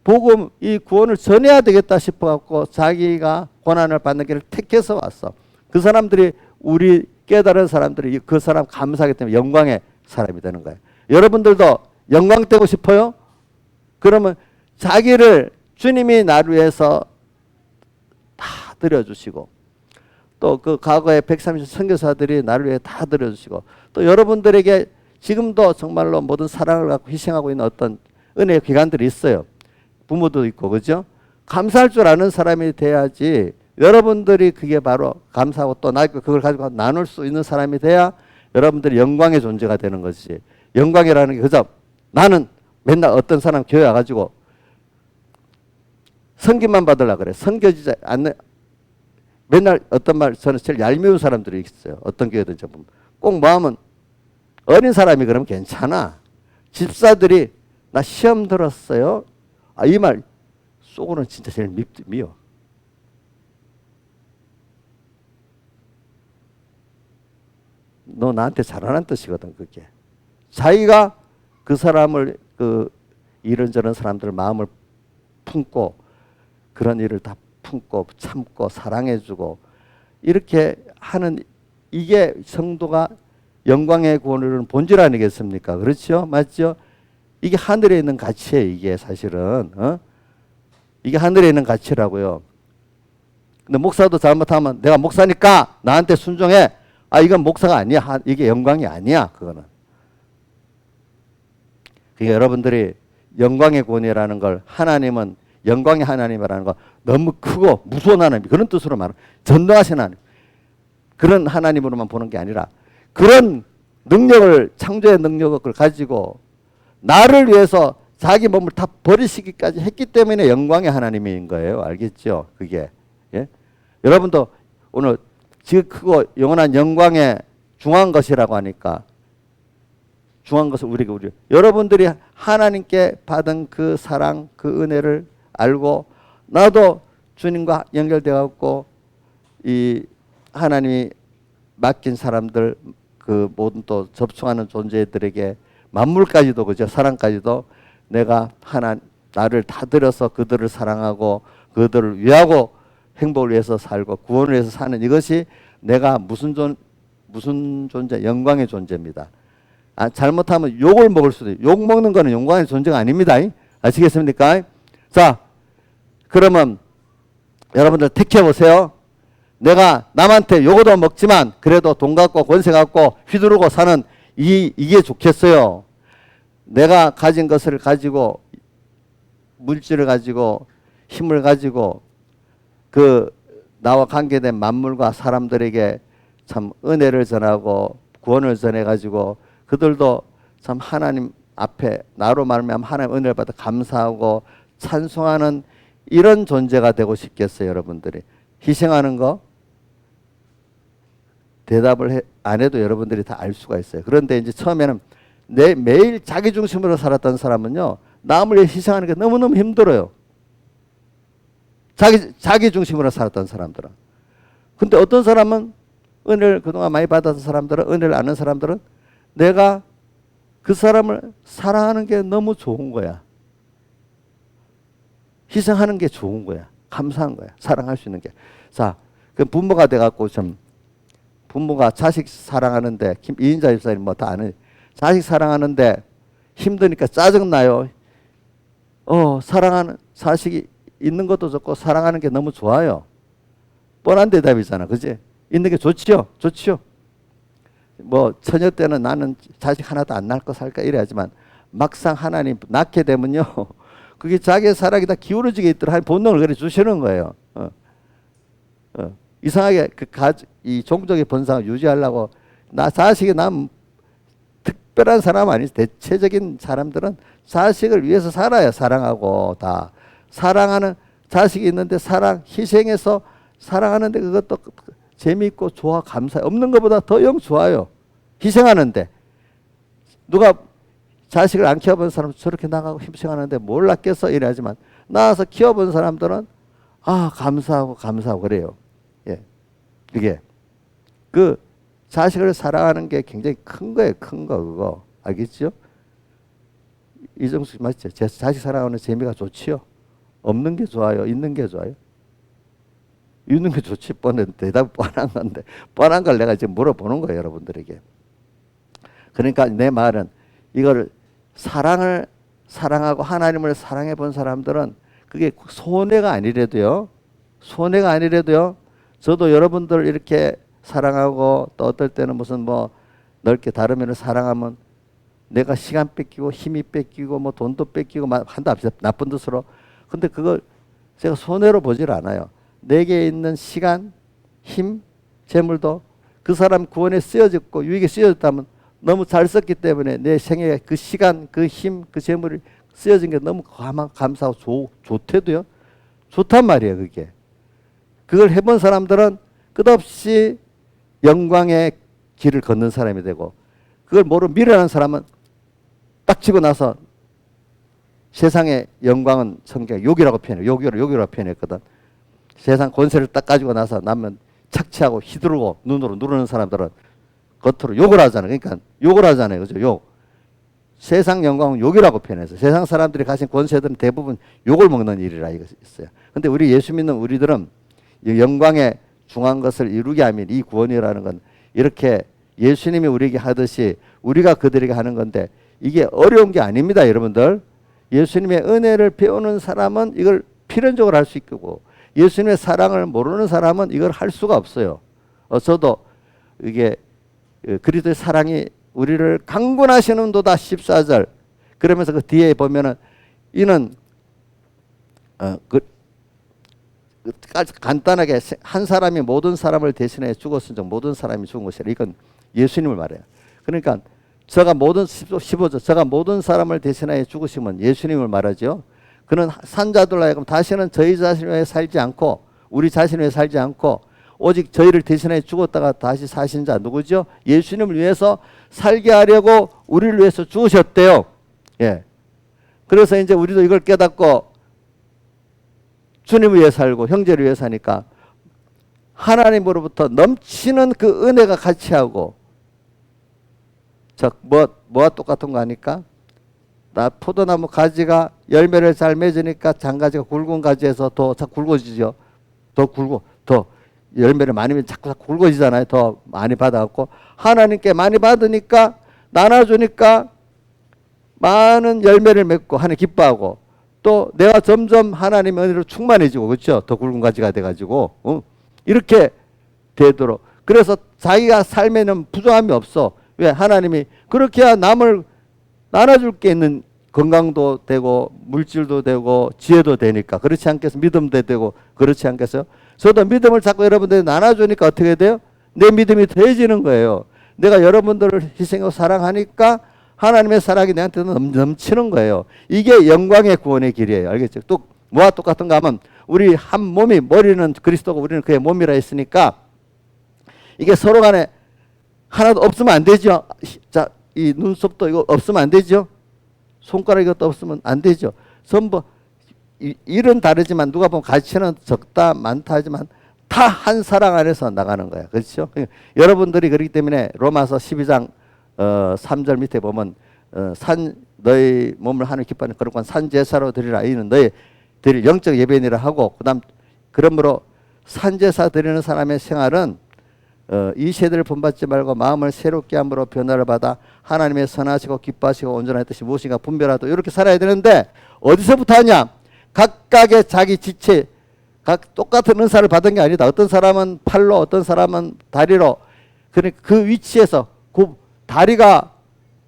복음, 이 구원을 전해야 되겠다 싶어갖고 자기가 고난을 받는 길을 택해서 왔어. 그 사람들이 우리 깨달은 사람들이 그 사람 감사하기 때문에 영광의 사람이 되는 거예요. 여러분들도 영광 되고 싶어요? 그러면 자기를 주님이 나를 위해서 다 드려주시고 또 그 과거에 130 선교사들이 나를 위해 다 드려주시고 또 여러분들에게 지금도 정말로 모든 사랑을 갖고 희생하고 있는 어떤 은혜의 기관들이 있어요. 부모도 있고 그죠? 감사할 줄 아는 사람이 돼야지 여러분들이 그게 바로 감사하고 또 그걸 가지고 나눌 수 있는 사람이 돼야 여러분들이 영광의 존재가 되는 것이지. 영광이라는 게 그저 나는 맨날 어떤 사람 교회 와가지고 섬김만 받으려고 그래. 섬겨지지 않는 맨날 어떤 말 저는 제일 얄미운 사람들이 있어요. 어떤 교회든지 보면 꼭 뭐하면 어린 사람이 그러면 괜찮아. 집사들이 나 시험 들었어요. 이 말 속으로는 진짜 제일 미워. 너 나한테 잘하는 뜻이거든 그게. 자기가 그 사람을 그 이런저런 사람들 마음을 품고 그런 일을 다 품고 참고 사랑해주고 이렇게 하는 이게 성도가 영광의 구원을 이루는 본질 아니겠습니까? 그렇죠? 맞죠? 이게 하늘에 있는 가치예요. 이게 사실은 이게 하늘에 있는 가치라고요. 근데 목사도 잘못하면 내가 목사니까 나한테 순종해. 이건 목사가 아니야. 이게 영광이 아니야. 그거는. 그러니까 여러분들이 영광의 구원이라는 걸 하나님은 영광의 하나님이라는 거 너무 크고 무서운 하나님 그런 뜻으로 말하는 전능하신 하나님 그런 하나님으로만 보는 게 아니라 그런 능력을 창조의 능력을 가지고 나를 위해서 자기 몸을 다 버리시기까지 했기 때문에 영광의 하나님인 거예요. 알겠죠? 그게. 예? 여러분도 오늘 지극 크고 영원한 영광의 중한 것이라고 하니까 중한 것을 우리 여러분들이 하나님께 받은 그 사랑 그 은혜를 알고 나도 주님과 연결돼 갖고 이 하나님이 맡긴 사람들 그 모든 또 접촉하는 존재들에게 만물까지도 그죠 사랑까지도 내가 나를 다 들여서 그들을 사랑하고 그들을 위하고 행복을 위해서 살고 구원을 위해서 사는 이것이 내가 무슨 존재? 영광의 존재입니다. 잘못하면 욕을 먹을 수도 있어요. 욕 먹는 거는 영광의 존재가 아닙니다. 아시겠습니까? 자, 그러면 여러분들 택해 보세요. 내가 남한테 욕도 먹지만 그래도 돈 갖고 권세 갖고 휘두르고 사는 이게 좋겠어요. 내가 가진 것을 가지고 물질을 가지고 힘을 가지고 그 나와 관계된 만물과 사람들에게 참 은혜를 전하고 구원을 전해 가지고 그들도 참 하나님 앞에 나로 말미암아 하나님 은혜를 받아 감사하고 찬송하는 이런 존재가 되고 싶겠어요, 여러분들이. 희생하는 거 대답을 안 해도 여러분들이 다 알 수가 있어요. 그런데 이제 처음에는 매일 자기 중심으로 살았던 사람은요, 남을 위해 희생하는 게 너무너무 힘들어요. 자기 중심으로 살았던 사람들은. 근데 어떤 사람은 은혜를 그동안 많이 받았던 사람들은, 은혜를 아는 사람들은 내가 그 사람을 사랑하는 게 너무 좋은 거야. 희생하는 게 좋은 거야. 감사한 거야. 사랑할 수 있는 게. 자, 그 부모가 돼갖고 좀 부모가 자식 사랑하는데 이인자 집사님 뭐 다 아는 자식 사랑하는데 힘드니까 짜증나요. 사랑하는 자식이 있는 것도 좋고 사랑하는 게 너무 좋아요. 뻔한 대답이잖아. 그지? 있는 게 좋지요. 좋지요. 뭐 처녀 때는 나는 자식 하나도 안 낳을 거 살까 이래야지만 막상 하나님 낳게 되면요. 그게 자기의 사랑이 다 기울어지게 있더라. 한 본능을 그래 주시는 거예요. 이상하게 이 종족의 본성을 유지하려고 자식이 난 특별한 사람 아니지. 대체적인 사람들은 자식을 위해서 살아야 사랑하고 다 사랑하는 자식이 있는데 희생해서 사랑하는데 그것도 재미있고 좋아 감사 없는 것보다 더 영 좋아요. 희생하는데 누가 자식을 안 키워본 사람 저렇게 나가고 희생하는데 뭘 낳겠어 이래야지만 나와서 키워본 사람들은 감사하고 그래요. 예, 이게 그 자식을 사랑하는 게 굉장히 큰 거예요. 큰 거 그거 알겠죠? 이정수 씨 맞죠? 제 자식 사랑하는 재미가 좋지요. 없는 게 좋아요. 있는 게 좋아요. 있는 게 좋지. 대답이 뻔한 건데 뻔한 걸 내가 지금 물어보는 거예요, 여러분들에게. 그러니까 내 말은 이거를 사랑을 사랑하고 하나님을 사랑해 본 사람들은 그게 손해가 아니래도요. 저도 여러분들 이렇게 사랑하고 또 어떨 때는 무슨 뭐 넓게 다른 면을 사랑하면 내가 시간 뺏기고 힘이 뺏기고 뭐 돈도 뺏기고 한다 합시다. 나쁜 뜻으로. 근데 그걸 제가 손해로 보질 않아요. 내게 있는 시간, 힘, 재물도 그 사람 구원에 쓰여졌고 유익에 쓰여졌다면 너무 잘 썼기 때문에 내 생애에 그 시간, 그 힘, 그 재물이 쓰여진 게 너무 감사하고 좋대도요. 좋단 말이에요, 그게. 그걸 해본 사람들은 끝없이 영광의 길을 걷는 사람이 되고 그걸 모르고 미련한 사람은 딱 치고 나서 세상의 영광은 성경에 욕이라고 표현해요. 욕이라고 표현했거든. 세상 권세를 딱 가지고 나서 나면 착취하고 휘두르고 눈으로 누르는 사람들은 겉으로 욕을 하잖아요. 그러니까 욕을 하잖아요. 그죠? 욕. 세상 영광은 욕이라고 표현해서 세상 사람들이 가진 권세들은 대부분 욕을 먹는 일이라 이거 있어요. 근데 우리 예수 믿는 우리들은 이 영광의 중한 것을 이루게 하면 이 구원이라는 건 이렇게 예수님이 우리에게 하듯이 우리가 그들에게 하는 건데 이게 어려운 게 아닙니다, 여러분들. 예수님의 은혜를 배우는 사람은 이걸 필연적으로 할 수 있고 예수님의 사랑을 모르는 사람은 이걸 할 수가 없어요. 저도 이게 그리스도의 사랑이 우리를 강권하시는도다 14절 그러면서 그 뒤에 보면은 이는 간단하게 한 사람이 모든 사람을 대신해 죽었은즉 모든 사람이 죽은 것이라 이건 예수님을 말해요. 그러니까 저가 모든 15절 저가 모든 사람을 대신하여 죽으시면 예수님을 말하죠. 그는 산자들로 하여금 다시는 저희 자신을 위해 살지 않고 우리 자신을 위해 살지 않고 오직 저희를 대신하여 죽었다가 다시 사신 자 누구죠? 예수님을 위해서 살게 하려고 우리를 위해서 죽으셨대요. 예. 그래서 이제 우리도 이걸 깨닫고 주님을 위해 살고 형제를 위해 사니까 하나님으로부터 넘치는 그 은혜가 같이 하고 뭐가 똑같은 거 아니까? 나 포도나무 가지가 열매를 잘 맺으니까 장가지가 굵은 가지에서 더 굵어지죠. 더 굵고 더 열매를 많이 자꾸 굵어지잖아요. 더 많이 받아갖고 하나님께 많이 받으니까 나눠주니까 많은 열매를 맺고 하나님 기뻐하고 또 내가 점점 하나님의 은혜로 충만해지고 그렇죠. 더 굵은 가지가 돼가지고 이렇게 되도록 그래서 자기가 삶에는 부족함이 없어. 왜? 하나님이 그렇게 해야 남을 나눠줄 게 있는 건강도 되고 물질도 되고 지혜도 되니까 그렇지 않겠어요? 믿음도 되고 그렇지 않겠어요? 저도 믿음을 자꾸 여러분들이 나눠주니까 어떻게 돼요? 내 믿음이 더해지는 거예요. 내가 여러분들을 희생하고 사랑하니까 하나님의 사랑이 내한테 넘치는 거예요. 이게 영광의 구원의 길이에요. 알겠죠? 또 뭐와 똑같은가 하면 우리 한 몸이 머리는 그리스도고 우리는 그의 몸이라 했으니까 이게 서로 간에 하나도 없으면 안 되죠. 자, 이 눈썹도 이거 없으면 안 되죠. 손가락 이것도 없으면 안 되죠. 전부 일은 다르지만 누가 보면 가치는 적다 많다 하지만 다 한 사랑 안에서 나가는 거야. 그렇죠? 여러분들이 그렇기 때문에 로마서 12장 3절 밑에 보면 산 너희 몸을 하나님 기뻐하는 그런 산 제사로 드리라. 이는 너희 드릴 영적 예배니라 하고 그다음 그러므로 산 제사 드리는 사람의 생활은 이 세대를 본받지 말고 마음을 새롭게 함으로 변화를 받아 하나님의 선하시고 기뻐하시고 온전한 뜻이 무엇인가 분별하도 이렇게 살아야 되는데 어디서부터 하냐? 각각의 자기 지체 각 똑같은 은사를 받은 게 아니다. 어떤 사람은 팔로 어떤 사람은 다리로 그러니까 그 위치에서 그 다리가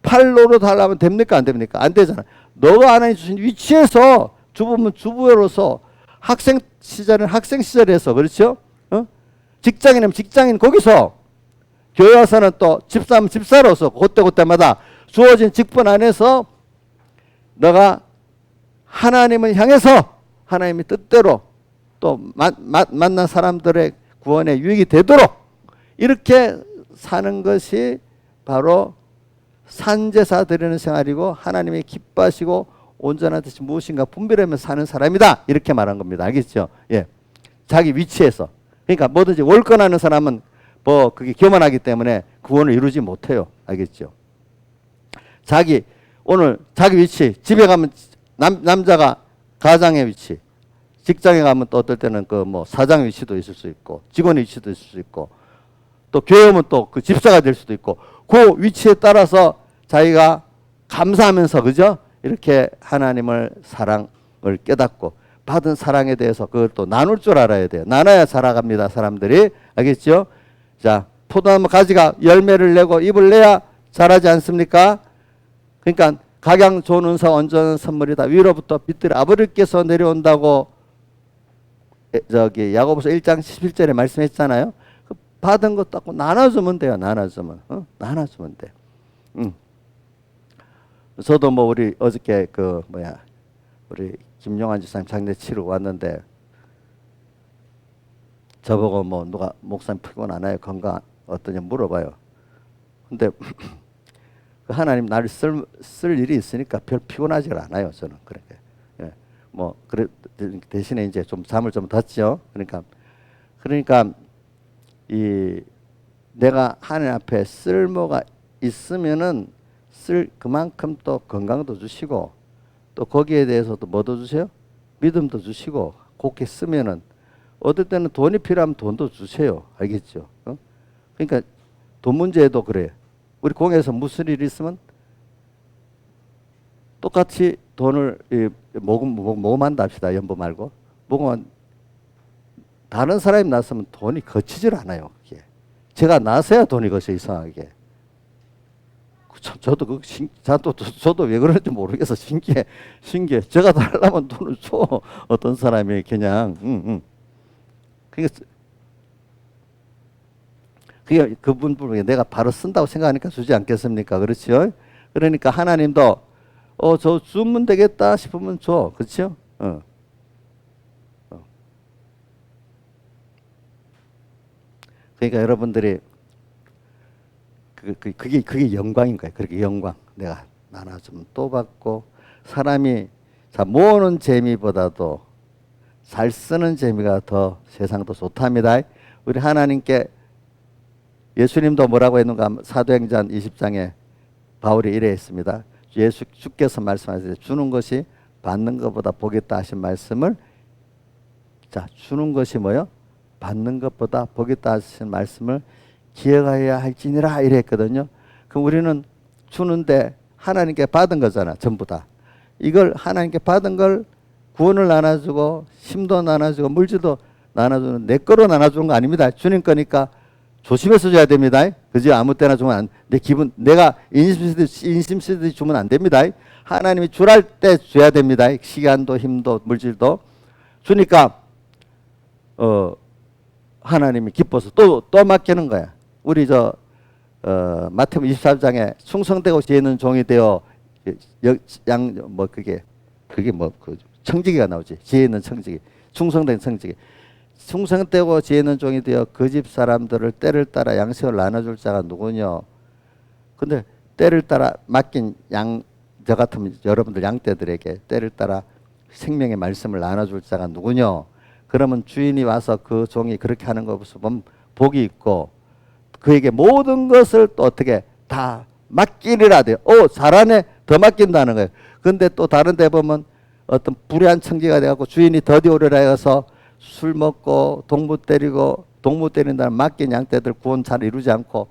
팔로로 달라면 됩니까? 안 됩니까? 안 되잖아. 너가 하나님 주신 위치에서 주부면 주부로서 학생 시절은 학생 시절에서 그렇죠? 직장인이면 직장인 거기서 교회 와서는 또 집사면 집사로서 그때마다 주어진 직분 안에서 너가 하나님을 향해서 하나님의 뜻대로 또 만난 사람들의 구원에 유익이 되도록 이렇게 사는 것이 바로 산제사 드리는 생활이고 하나님이 기뻐하시고 온전한 뜻이 무엇인가 분별하며 사는 사람이다. 이렇게 말한 겁니다. 알겠죠? 예. 자기 위치에서. 그러니까 뭐든지 월권하는 사람은 뭐 그게 교만하기 때문에 구원을 이루지 못해요. 알겠죠? 오늘 자기 위치, 집에 가면 남자가 가장의 위치, 직장에 가면 또 어떨 때는 그 뭐 사장 위치도 있을 수 있고, 직원의 위치도 있을 수 있고, 또 교회 오면 또 그 집사가 될 수도 있고, 그 위치에 따라서 자기가 감사하면서, 그죠? 이렇게 하나님을 사랑을 깨닫고, 받은 사랑에 대해서 그걸 또 나눌 줄 알아야 돼요. 나눠야 살아갑니다, 사람들이. 알겠죠? 자, 포도나무 가지가 열매를 내고 잎을 내야 자라지 않습니까? 그러니까 각양 좋은 은사 온전한 선물이다. 위로부터 빛들이 아버지께서 내려온다고 야고보서 1장 11절에 말씀했잖아요. 그 받은 것 갖고 나눠주면 돼요. 나눠주면. 나눠주면 돼. 저도 뭐 우리 어저께 우리 김용환 지사님 장례 치르고 왔는데 저보고 뭐 누가 목사님 피곤하나요? 건강 어떠냐 물어봐요. 근데 하나님 나를 쓸 일이 있으니까 별 피곤하지 않아요. 저는 그렇게. 예. 뭐 그래 대신에 이제 좀 잠을 좀 잤죠. 그러니까 이 내가 하나님 앞에 쓸모가 있으면은 쓸 그만큼 또 건강도 주시고 또 거기에 대해서도 뭐도 주세요? 믿음도 주시고 곱게 쓰면은 어떨 때는 돈이 필요하면 돈도 주세요. 알겠죠? 그러니까 돈 문제도 그래요. 우리 공에서 무슨 일이 있으면 똑같이 돈을 모금한다 합시다. 연보 말고. 모금한 다른 사람이 났으면 돈이 거치질 않아요. 그게. 제가 나서야 돈이 거쳐 이상하게. 저도 왜 그런지 모르겠어. 신기해. 제가 달라면 돈을 줘. 어떤 사람이 그냥. 그게 그분 부르게 내가 바로 쓴다고 생각하니까 주지 않겠습니까? 그렇죠? 그러니까 하나님도 저 주면 되겠다 싶으면 줘. 그렇죠? 그러니까 여러분들이 그게 영광인 거예요. 그렇게 영광. 내가 나눠주면 또 받고 사람이 모으는 재미보다도 잘 쓰는 재미가 더 세상 더 좋답니다. 우리 하나님께 예수님도 뭐라고 했는가? 사도행전 20장에 바울이 이래 했습니다. 주께서 말씀하시되 주는 것이 받는 것보다 복이 있다 하신 말씀을 자, 주는 것이 뭐요? 받는 것보다 복이 있다 하신 말씀을 기억하여야 할지니라 이랬거든요. 그럼 우리는 주는데 하나님께 받은 거잖아, 전부 다. 이걸 하나님께 받은 걸 구원을 나눠주고 힘도 나눠주고 물질도 나눠주는 내 거로 나눠주는 거 아닙니다. 주님 거니까 조심해서 줘야 됩니다. 그죠? 아무 때나 주면 안, 내가 인심쓰듯이 주면 안 됩니다. 하나님이 주랄 때 줘야 됩니다. 시간도 힘도 물질도 주니까 하나님이 기뻐서 또 맡기는 거야. 우리 마태복음 24장에 충성되고 지혜 있는 종이 되어 그게 청지기가 나오지. 지혜 있는 청지기, 충성된 청지기. 충성되고 지혜 있는 종이 되어 그 집 사람들을 때를 따라 양식을 나눠줄 자가 누구냐. 근데 때를 따라 맡긴 저 같으면 여러분들 양떼들에게 때를 따라 생명의 말씀을 나눠줄 자가 누구냐. 그러면 주인이 와서 그 종이 그렇게 하는 거 보면 복이 있고 그에게 모든 것을 또 어떻게 다 맡기리라 돼요. 잘하네. 더 맡긴다는 거예요. 근데 또 다른 데 보면 어떤 불의한 청지가 돼갖고 주인이 더디 오리라 해서 술 먹고 동무 때린다는 맡긴 양떼들 구원 잘 이루지 않고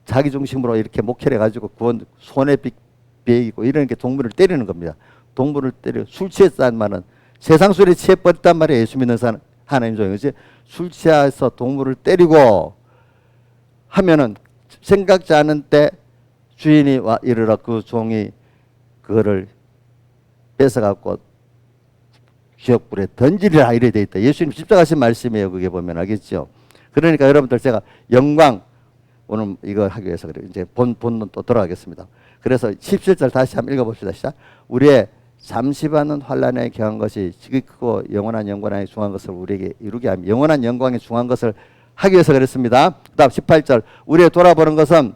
자기 중심으로 이렇게 목회를 해가지고 구원 손에 비이고 이런 게 동물을 때리는 겁니다. 동물을 때려 술 취했다는 말은 세상 술에 취해버렸단 말이에요. 예수 믿는 사람 하나님 종이지. 술 취해서 동물을 때리고 하면은 생각지 않은 때 주인이 와 이르러 그 종이 그거를 뺏어갖고 지옥불에 던지리라 이래 돼 있다. 예수님 십자가신 말씀이에요. 그게 보면 알겠죠. 그러니까 여러분들 제가 영광 오늘 이걸 하기 위해서 그래요. 이제 본론 또 돌아가겠습니다. 그래서 17절 다시 한번 읽어봅시다. 시작. 우리의 잠시반은 환란에 경한 것이 지극히 크고 영원한 영광에 중한 것을 우리에게 이루게 하며 영원한 영광에 중한 것을 하기 위해서 그랬습니다. 그 다음 18절 우리의 돌아보는 것은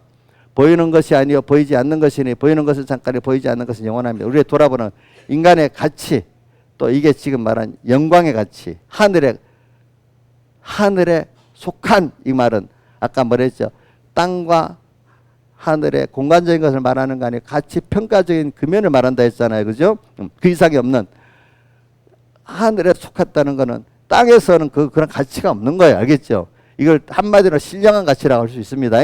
보이는 것이 아니요 보이지 않는 것이니 보이는 것은 잠깐이 보이지 않는 것은 영원합니다. 우리의 돌아보는 인간의 가치 또 이게 지금 말한 영광의 가치 하늘에 속한 이 말은 아까 뭐랬죠. 땅과 하늘의 공간적인 것을 말하는 거 아니에요. 가치 평가적인 금연을 말한다 했잖아요. 그죠? 그 이상이 없는 하늘에 속했다는 거는 땅에서는 그런 가치가 없는 거예요. 알겠죠? 이걸 한마디로 신령한 가치라고 할 수 있습니다.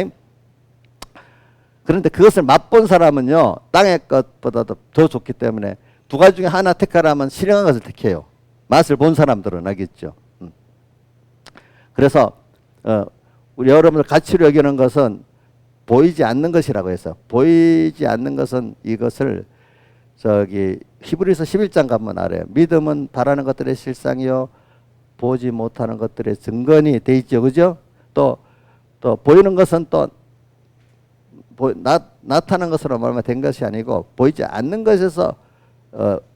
그런데 그것을 맛본 사람은요. 땅의 것보다도 더 좋기 때문에 두 가지 중에 하나 택하라면 신령한 것을 택해요. 맛을 본 사람들은 알겠죠? 그래서 우리 여러분들 가치로 여기는 것은 보이지 않는 것이라고 해서 보이지 않는 것은 이것을 히브리서 11장 가면 알아요. 믿음은 바라는 것들의 실상이요 보지 못하는 것들의 증거니 돼 있죠. 그죠? 또 보이는 것은 또 나타난 것으로 말하면 된 것이 아니고 보이지 않는 것에서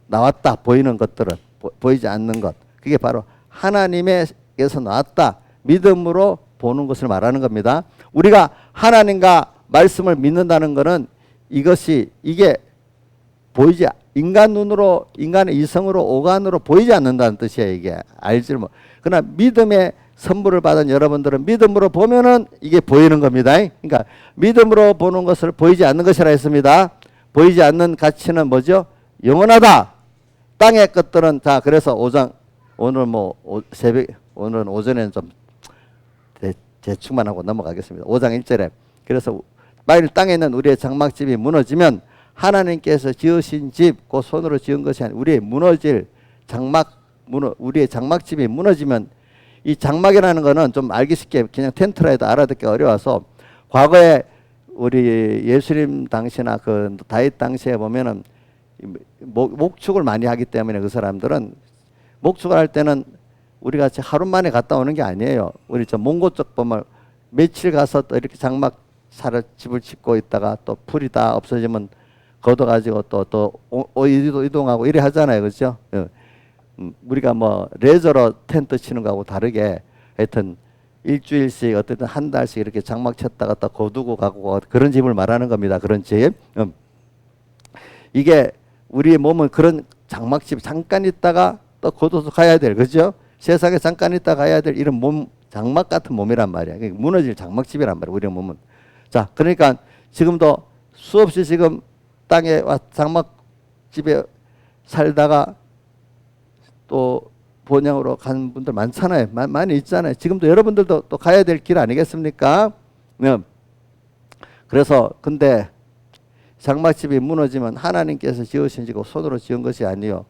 나왔다. 보이는 것들은 보이지 않는 것. 그게 바로 하나님에게서 나왔다. 믿음으로 보는 것을 말하는 겁니다. 우리가 하나님과 말씀을 믿는다는 것은 이게 보이지 인간 눈으로 인간의 이성으로 오간으로 보이지 않는다는 뜻이에요. 이게 알지 뭐. 그러나 믿음의 선물을 받은 여러분들은 믿음으로 보면은 이게 보이는 겁니다. 그러니까 믿음으로 보는 것을 보이지 않는 것이라 했습니다. 보이지 않는 가치는 뭐죠? 영원하다. 땅의 것들은 자 그래서 5장 오늘 오늘은 오전에는 좀 대충만 하고 넘어가겠습니다. 5장 1절에 그래서 만일 땅에 있는 우리의 장막집이 무너지면 하나님께서 지으신 집, 그 손으로 지은 것이 아니라 우리의 장막집이 무너지면 이 장막이라는 거는 좀 알기 쉽게 그냥 텐트라 해도 알아듣기 어려워서 과거에 우리 예수님 당시나 그 다윗 당시에 보면은 목축을 많이 하기 때문에 그 사람들은 목축을 할 때는 우리 같이 하루 만에 갔다 오는 게 아니에요. 우리 몽고 쪽 보면 며칠 가서 또 이렇게 장막 집을 짓고 있다가 또 풀이 다 없어지면 걷어가지고 또 이동하고 이래 하잖아요. 그렇죠? 우리가 레저로 텐트 치는 거하고 다르게 하여튼 일주일씩 어쨌든 한 달씩 이렇게 장막 쳤다가 또 거두고 가고 그런 집을 말하는 겁니다. 그런 집. 이게 우리의 몸은 그런 장막집 잠깐 있다가 또 거둬서 가야 될 그죠? 세상에 잠깐 있다 가야 될 이런 몸 장막 같은 몸이란 말이야. 그러니까 무너질 장막집이란 말이야. 우리의 몸은. 자, 그러니까 지금도 수없이 지금 땅에 와 장막집에 살다가 또 본향으로 가는 분들 많잖아요. 많이 있잖아요. 지금도 여러분들도 또 가야 될 길 아니겠습니까? 네. 그래서 근데 장막집이 무너지면 하나님께서 지으신 지고 손으로 지은 것이 아니요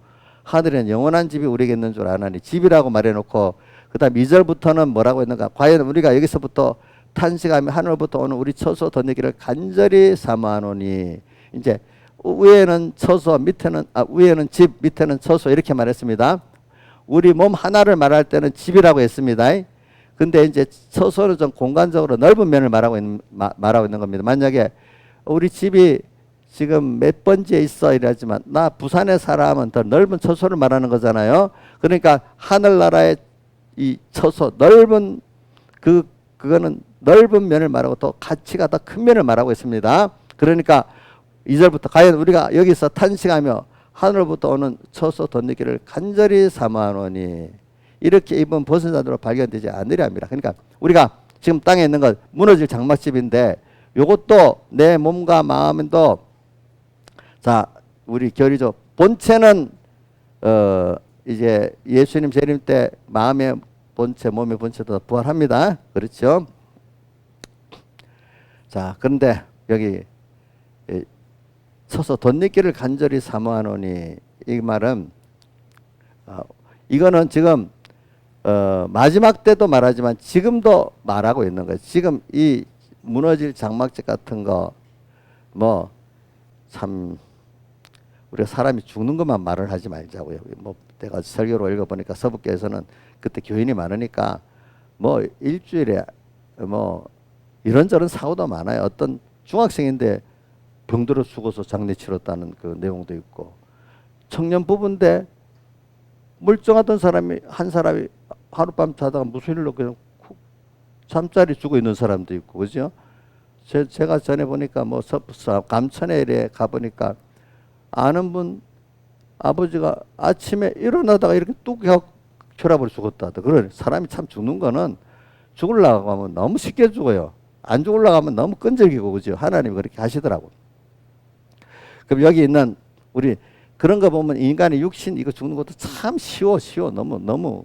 하늘에는 영원한 집이 우리에게 있는 줄 아나니 집이라고 말해놓고 그 다음 2절부터는 뭐라고 했는가? 과연 우리가 여기서부터 탄식하며 하늘부터 오는 우리 처소 덧내기를 간절히 사모하노니 이제 위에는 처소 밑에는 위에는 집 밑에는 처소 이렇게 말했습니다. 우리 몸 하나를 말할 때는 집이라고 했습니다. 근데 이제 처소는 좀 공간적으로 넓은 면을 말하고 있는 겁니다. 만약에 우리 집이 지금 몇 번지에 있어 이러지만 나 부산에 살아 하면 더 넓은 처소를 말하는 거잖아요. 그러니까 하늘나라의 이 처소 넓은 그거는 넓은 면을 말하고 또 가치가 더 큰 면을 말하고 있습니다. 그러니까 2절부터 과연 우리가 여기서 탄식하며 하늘로부터 오는 처소 덧내기를 간절히 사모하노니 이렇게 이번 벗은 자들로 발견되지 않으려 합니다. 그러니까 우리가 지금 땅에 있는 것 무너질 장막집인데 요것도 내 몸과 마음도 자 우리 결이죠. 본체는 이제 예수님 재림 때 마음의 본체 몸의 본체도 부활합니다. 그렇죠? 자 그런데 여기 서서 덧내기를 간절히 사모하노니 이 말은 이거는 지금 마지막 때도 말하지만 지금도 말하고 있는 거예요. 지금 이 무너질 장막집 같은 거 뭐 참 우리가 사람이 죽는 것만 말을 하지 말자고요. 뭐 내가 설교로 읽어보니까 서북교에서는 그때 교인이 많으니까 뭐 일주일에 뭐 이런저런 사고도 많아요. 어떤 중학생인데 병들어 죽어서 장례 치렀다는 그 내용도 있고 청년 부부인데 멀쩡하던 사람이 한 사람이 하룻밤 자다가 무슨 일로 그냥 잠자리 죽어 있는 사람도 있고 그죠? 제가 전에 보니까 뭐 감천에 이래 가보니까 아는 분 아버지가 아침에 일어나다가 이렇게 뚝 하고 혈압으로 죽었다. 그런 사람이 참 죽는 거는 죽으려고 하면 너무 쉽게 죽어요. 안 죽으려고 하면 너무 끈질기고 그죠? 하나님이 그렇게 하시더라고. 그럼 여기 있는 우리 그런 거 보면 인간의 육신 이거 죽는 것도 참 쉬워 너무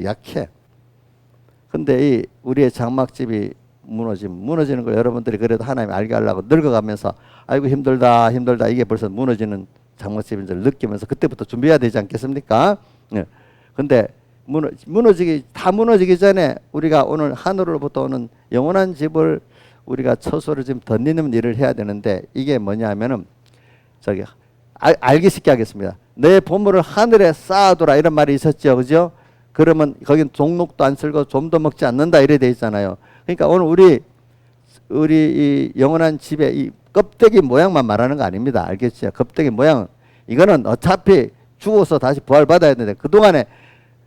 약해. 근데 이 우리의 장막집이 무너지는 걸 여러분들이 그래도 하나님 알게 하려고 늙어가면서 아이고 힘들다 이게 벌써 무너지는 장막집인 줄 느끼면서 그때부터 준비해야 되지 않겠습니까? 예. 근데 무너지기 전에 우리가 오늘 하늘로부터 오는 영원한 집을 우리가 처소를 지금 덧내는 일을 해야 되는데 이게 뭐냐면은 저기 알기 쉽게 하겠습니다. 내 보물을 하늘에 쌓아두라 이런 말이 있었죠, 그죠? 그러면 거긴 종록도 안 쓸고 좀도 먹지 않는다 이래 돼 있잖아요. 그러니까 오늘 우리 이 영원한 집의 이 껍데기 모양만 말하는 거 아닙니다. 알겠죠? 껍데기 모양 이거는 어차피 죽어서 다시 부활받아야 되는데 그 동안에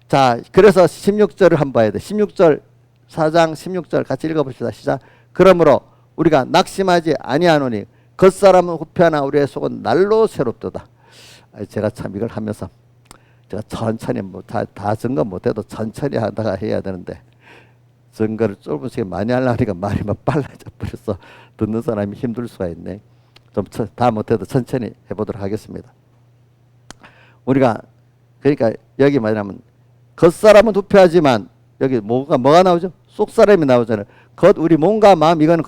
자 그래서 16절을 한번 봐야 돼. 16절 4장 16절 같이 읽어봅시다. 시작. 그러므로 우리가 낙심하지 아니하노니 겉사람은 후패하나 우리의 속은 날로 새롭도다. 제가 참 이걸 하면서 제가 천천히 뭐 다 증거 못해도 천천히 하다가 해야 되는데 증거를 쫄부시게 많이 하려니까 말이 막 빨라져 버려서 듣는 사람이 힘들 수가 있네. 좀 다 못해도 천천히 해보도록 하겠습니다. 우리가 그러니까 여기 말하면 겉사람은 후패하지만 여기 뭐가 나오죠? 속사람이 나오잖아요. 우리 몸과 마음 이거는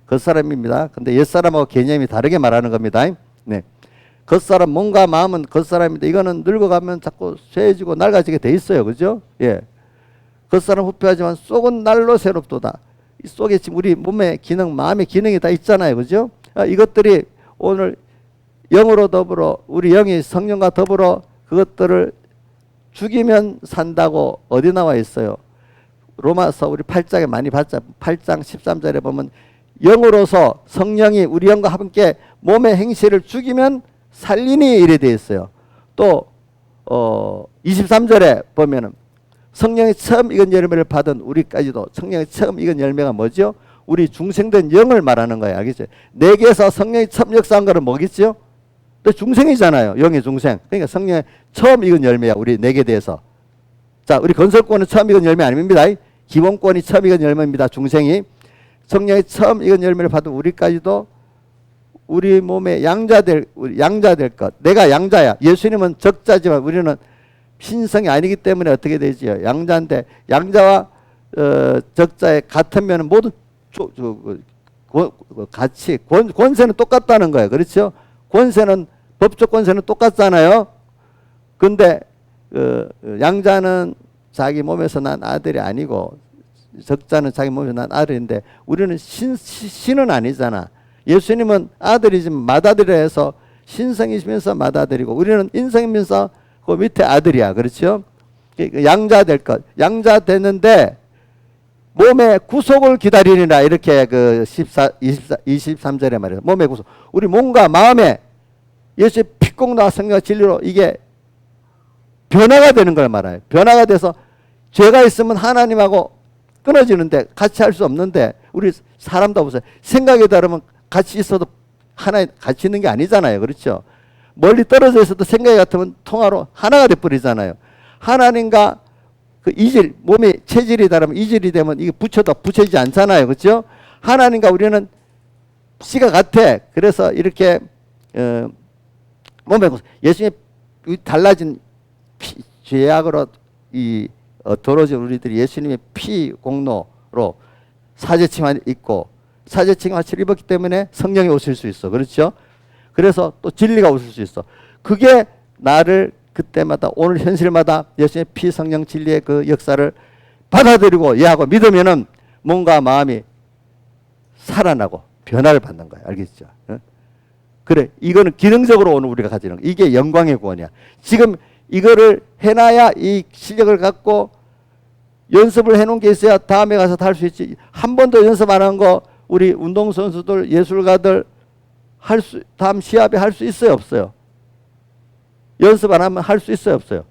겉사람입니다. 근데 옛사람하고 개념이 다르게 말하는 겁니다. 네. 겉사람 몸과 마음은 겉사람인데 이거는 늙어가면 자꾸 쇠해지고 낡아지게 돼 있어요. 그죠? 예. 겉사람 후패하지만 속은 날로 새롭도다. 이 속에 지금 우리 몸의 기능, 마음의 기능이 다 있잖아요. 그죠? 이것들이 오늘 영으로 더불어 우리 영이 성령과 더불어 그것들을 죽이면 산다고 어디 나와 있어요? 로마서 우리 8장에 많이 봤죠. 8장 13절에 보면 영으로서 성령이 우리 영과 함께 몸의 행실을 죽이면 살리니 이래 되어 있어요. 또 23절에 보면은 성령이 처음 익은 열매를 받은 우리까지도 성령이 처음 익은 열매가 뭐죠? 우리 중생된 영을 말하는 거예요. 알겠죠? 내게서 성령이 처음 역사한 거는 뭐겠죠? 또 중생이잖아요. 영의 중생. 그러니까 성령이 처음 익은 열매야. 우리 내게 대해서. 자, 우리 건설권은 처음 익은 열매 아닙니다. 기본권이 처음 익은 열매입니다. 중생이. 성령이 처음 익은 열매를 받은 우리까지도 우리 몸에 양자 될 것. 내가 양자야. 예수님은 적자지만 우리는 신성이 아니기 때문에 어떻게 되지요? 양자인데 양자와 적자의 같으면 모든 같이 권세는 똑같다는 거예요. 그렇죠? 권세는 법적 권세는 똑같잖아요. 근데 양자는 자기 몸에서 난 아들이 아니고 적자는 자기 몸에서 난 아들인데 우리는 신은 아니잖아. 예수님은 아들이지만 맏아들이라 해서 신성이시면서 맏아들이고 우리는 인성이면서 그 밑에 아들이야. 그렇죠? 양자 될 것. 양자 됐는데 몸의 구속을 기다리리라 이렇게 그 23절에 말해요. 몸의 구속. 우리 몸과 마음에 예수의 피공로와 성령과 진리로 이게 변화가 되는 걸 말해요. 변화가 돼서 죄가 있으면 하나님하고 끊어지는데 같이 할 수 없는데 우리 사람도 보세요. 생각이 다르면 같이 있어도 하나 같이 있는 게 아니잖아요. 그렇죠? 멀리 떨어져 있어도 생각이 같으면 통화로 하나가 돼버리잖아요. 하나님과 그 이질, 몸의 체질이 다르면 이질이 되면 이게 붙여도 붙여지지 않잖아요. 그렇죠? 하나님과 우리는 씨가 같아. 그래서 이렇게 몸에 예수님의 달라진 죄악으로 더러워진 우리들이 예수님의 피 공로로 사죄칭환이 있고 사죄칭환을 입었기 때문에 성령이 오실 수 있어. 그렇죠? 그래서 또 진리가 오실 수 있어. 그게 나를 그때마다 오늘 현실마다 예수님의 피 성령 진리의 그 역사를 받아들이고 이해하고 믿으면은 몸과 마음이 살아나고 변화를 받는 거야. 알겠죠? 그래, 이거는 기능적으로 오늘 우리가 가지는 거. 이게 영광의 구원이야. 지금 이거를 해놔야 이 실력을 갖고 연습을 해놓은 게 있어야 다음에 가서 다 할 수 있지. 한 번도 연습 안 한 거 우리 운동선수들, 예술가들 다음 시합에 할 수 있어요, 없어요? 연습 안 하면 할 수 있어요, 없어요?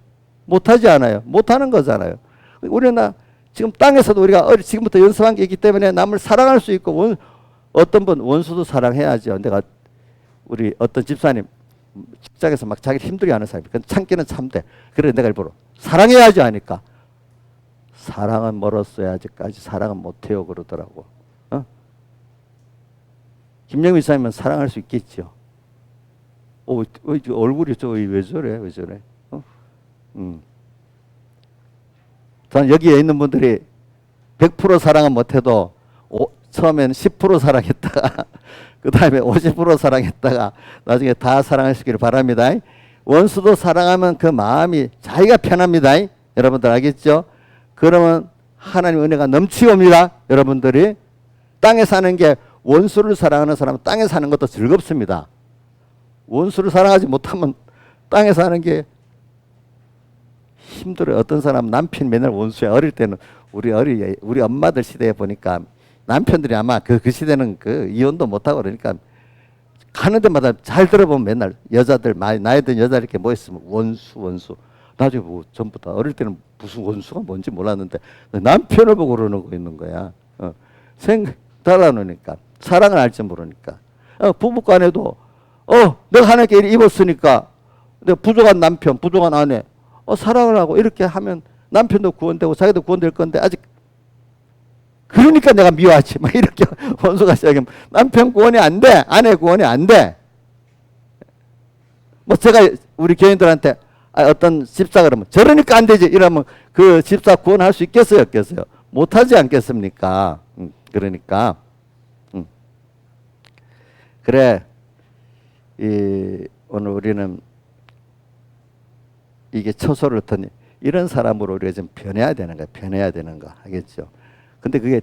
못하지 않아요. 못하는 거잖아요. 우리는 지금 땅에서도 우리가 지금부터 연습한 게 있기 때문에 남을 사랑할 수 있고 어떤 분 원수도 사랑해야죠. 내가 우리 어떤 집사님 직장에서 막 자기를 힘들게 하는 사람이 참기는 참대. 그래 내가 일부러 사랑해야지 하니까 사랑은 멀었어야 아직까지 사랑은 못해요 그러더라고. 김영민 사님은 사랑할 수 있겠죠. 얼굴이 왜 저래? 왜 저래? 저는 여기에 있는 분들이 100% 사랑은 못해도 처음에는 10% 사랑했다가 그 다음에 50% 사랑했다가 나중에 다 사랑하시기를 바랍니다. 원수도 사랑하면 그 마음이 자기가 편합니다. 여러분들 알겠죠? 그러면 하나님 은혜가 넘치옵니다. 여러분들이 땅에 사는 게 원수를 사랑하는 사람은 땅에 사는 것도 즐겁습니다. 원수를 사랑하지 못하면 땅에 사는 게 힘들어요. 어떤 사람은 남편이 맨날 원수야. 어릴 때는 우리 엄마들 시대에 보니까 남편들이 아마 그 시대는 그 이혼도 못하고 그러니까 가는 데마다 잘 들어보면 맨날 여자들 많이 나이 든 여자 이렇게 모였으면 원수 나중에 뭐 전부 다 어릴 때는 무슨 원수가 뭔지 몰랐는데 남편을 보고 그러는 거 있는 거야. 달아놓으니까 사랑을 알지 모르니까 부부간에도 내가 하나님께 이리 입었으니까 내가 부족한 남편 부족한 아내 사랑을 하고 이렇게 하면 남편도 구원되고 자기도 구원될 건데 아직 그러니까 내가 미워하지. 막 이렇게 원수가 시작하면 남편 구원이 안 돼. 아내 구원이 안 돼. 뭐 제가 우리 교인들한테 어떤 집사 그러면 저러니까 안 되지. 이러면 그 집사 구원할 수 있겠어요? 없겠어요? 못하지 않겠습니까? 그러니까. 그래. 오늘 우리는 이게 처소를 터니 이런 사람으로 우리가 좀 변해야 되는 거야. 변해야 되는 거. 알겠죠? 근데 그게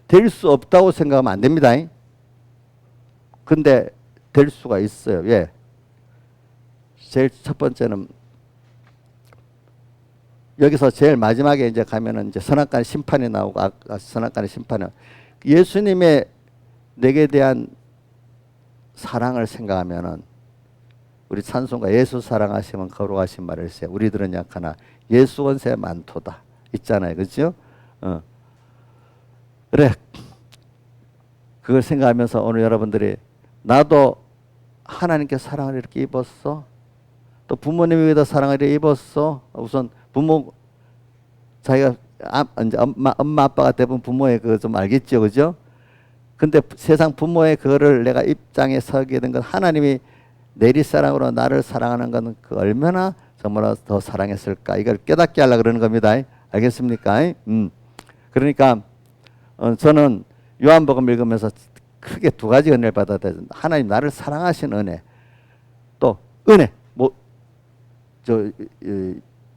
될 수 없다고 생각하면 안 됩니다. 근데 될 수가 있어요. 왜? 제일 첫 번째는 여기서 제일 마지막에 이제 가면은 이제 선악간의 심판이 나오고 선악간의 심판은 예수님의 내게 대한 사랑을 생각하면은 우리 찬송가 예수 사랑하시면 거룩하신 말을 세 우리들은 약하나 예수 원세 많도다 있잖아요. 그렇죠? 그래. 그걸 생각하면서 오늘 여러분들이 나도 하나님께 사랑을 이렇게 입었어. 또 부모님에 다 사랑을 이렇게 입었어. 우선 부모 자기가 이제 엄마 아빠가 대부분 부모의 그거 좀 알겠죠. 그죠? 근데 세상 부모의 그거를 내가 입장에 서게 된 건 하나님이 내리사랑으로 나를 사랑하는 것은 그 얼마나 정말 더 사랑했을까? 이걸 깨닫게 하려고 그러는 겁니다. 알겠습니까? 그러니까 저는 요한복음 읽으면서 크게 두 가지 은혜를 받았다. 하나님 나를 사랑하신 은혜, 또 은혜. 뭐 저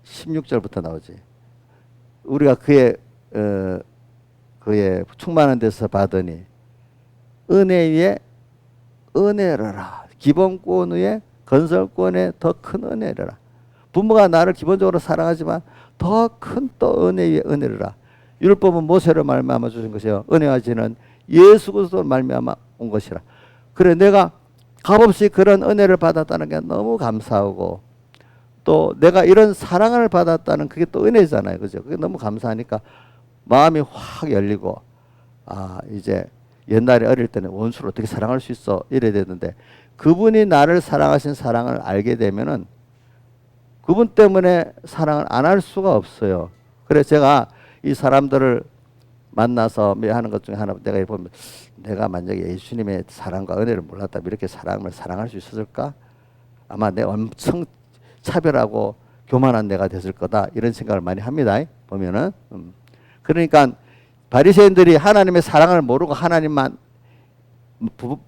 16절부터 나오지. 우리가 그의 충만한 데서 받으니 은혜 위에 은혜라라. 기본권 위에 건설권에 더 큰 은혜라라. 부모가 나를 기본적으로 사랑하지만 더 큰 또 은혜 위에 은혜라. 율법은 모세로 말미암아 주신 것이요 은혜와 지는 예수 그리스도로 말미암아 온 것이라. 그래 내가 값없이 그런 은혜를 받았다는 게 너무 감사하고, 또 내가 이런 사랑을 받았다는 그게 또 은혜잖아요. 그죠? 그게 너무 감사하니까 마음이 확 열리고, 아 이제 옛날에 어릴 때는 원수를 어떻게 사랑할 수 있어 이래야 되는데, 그분이 나를 사랑하신 사랑을 알게 되면은 그분 때문에 사랑을 안 할 수가 없어요. 그래서 제가 이 사람들을 만나서 하는 것 중에 하나, 내가 보면 내가 만약에 예수님의 사랑과 은혜를 몰랐다면 이렇게 사랑할 수 있었을까? 아마 내가 엄청 차별하고 교만한 내가 됐을 거다, 이런 생각을 많이 합니다. 보면은 그러니까 바리새인들이 하나님의 사랑을 모르고 하나님만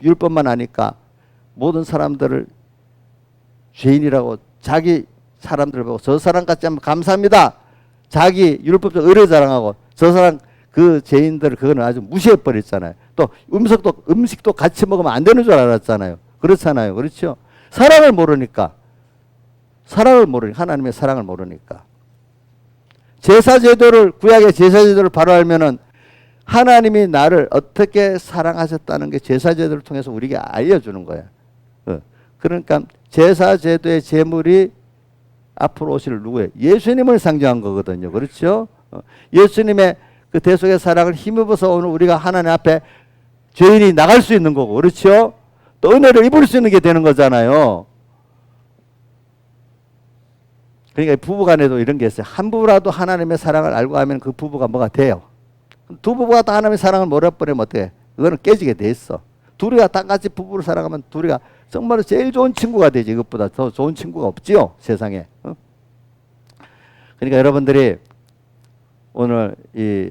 율법만 아니까 모든 사람들을 죄인이라고, 자기 사람들을 보고 저 사람 같지 않으면 감사합니다. 자기 율법적 의뢰 자랑하고 저 사람 그 죄인들 그거는 아주 무시해 버렸잖아요. 또 음식도 같이 먹으면 안 되는 줄 알았잖아요. 그렇잖아요. 그렇죠? 사랑을 모르니까 하나님의 사랑을 모르니까. 제사제도를, 구약의 제사제도를 바로 알면은 하나님이 나를 어떻게 사랑하셨다는 게 제사제도를 통해서 우리에게 알려주는 거야. 그러니까 제사제도의 제물이 앞으로 오실 누구예요? 예수님을 상징한 거거든요. 그렇죠? 예수님의 그 대속의 사랑을 힘입어서 오늘 우리가 하나님 앞에 죄인이 나갈 수 있는 거고, 그렇죠? 또 은혜를 입을 수 있는 게 되는 거잖아요. 그러니까 부부간에도 이런 게 있어요. 한 부부라도 하나님의 사랑을 알고 하면 그 부부가 뭐가 돼요. 두 부부가 다 하나님의 사랑을 몰아버리면 어떡해? 그거는 깨지게 돼 있어. 둘이가 다 같이 부부를 사랑하면 둘이가 정말 제일 좋은 친구가 되지. 이것보다 더 좋은 친구가 없지요, 세상에. 그러니까 여러분들이 오늘 이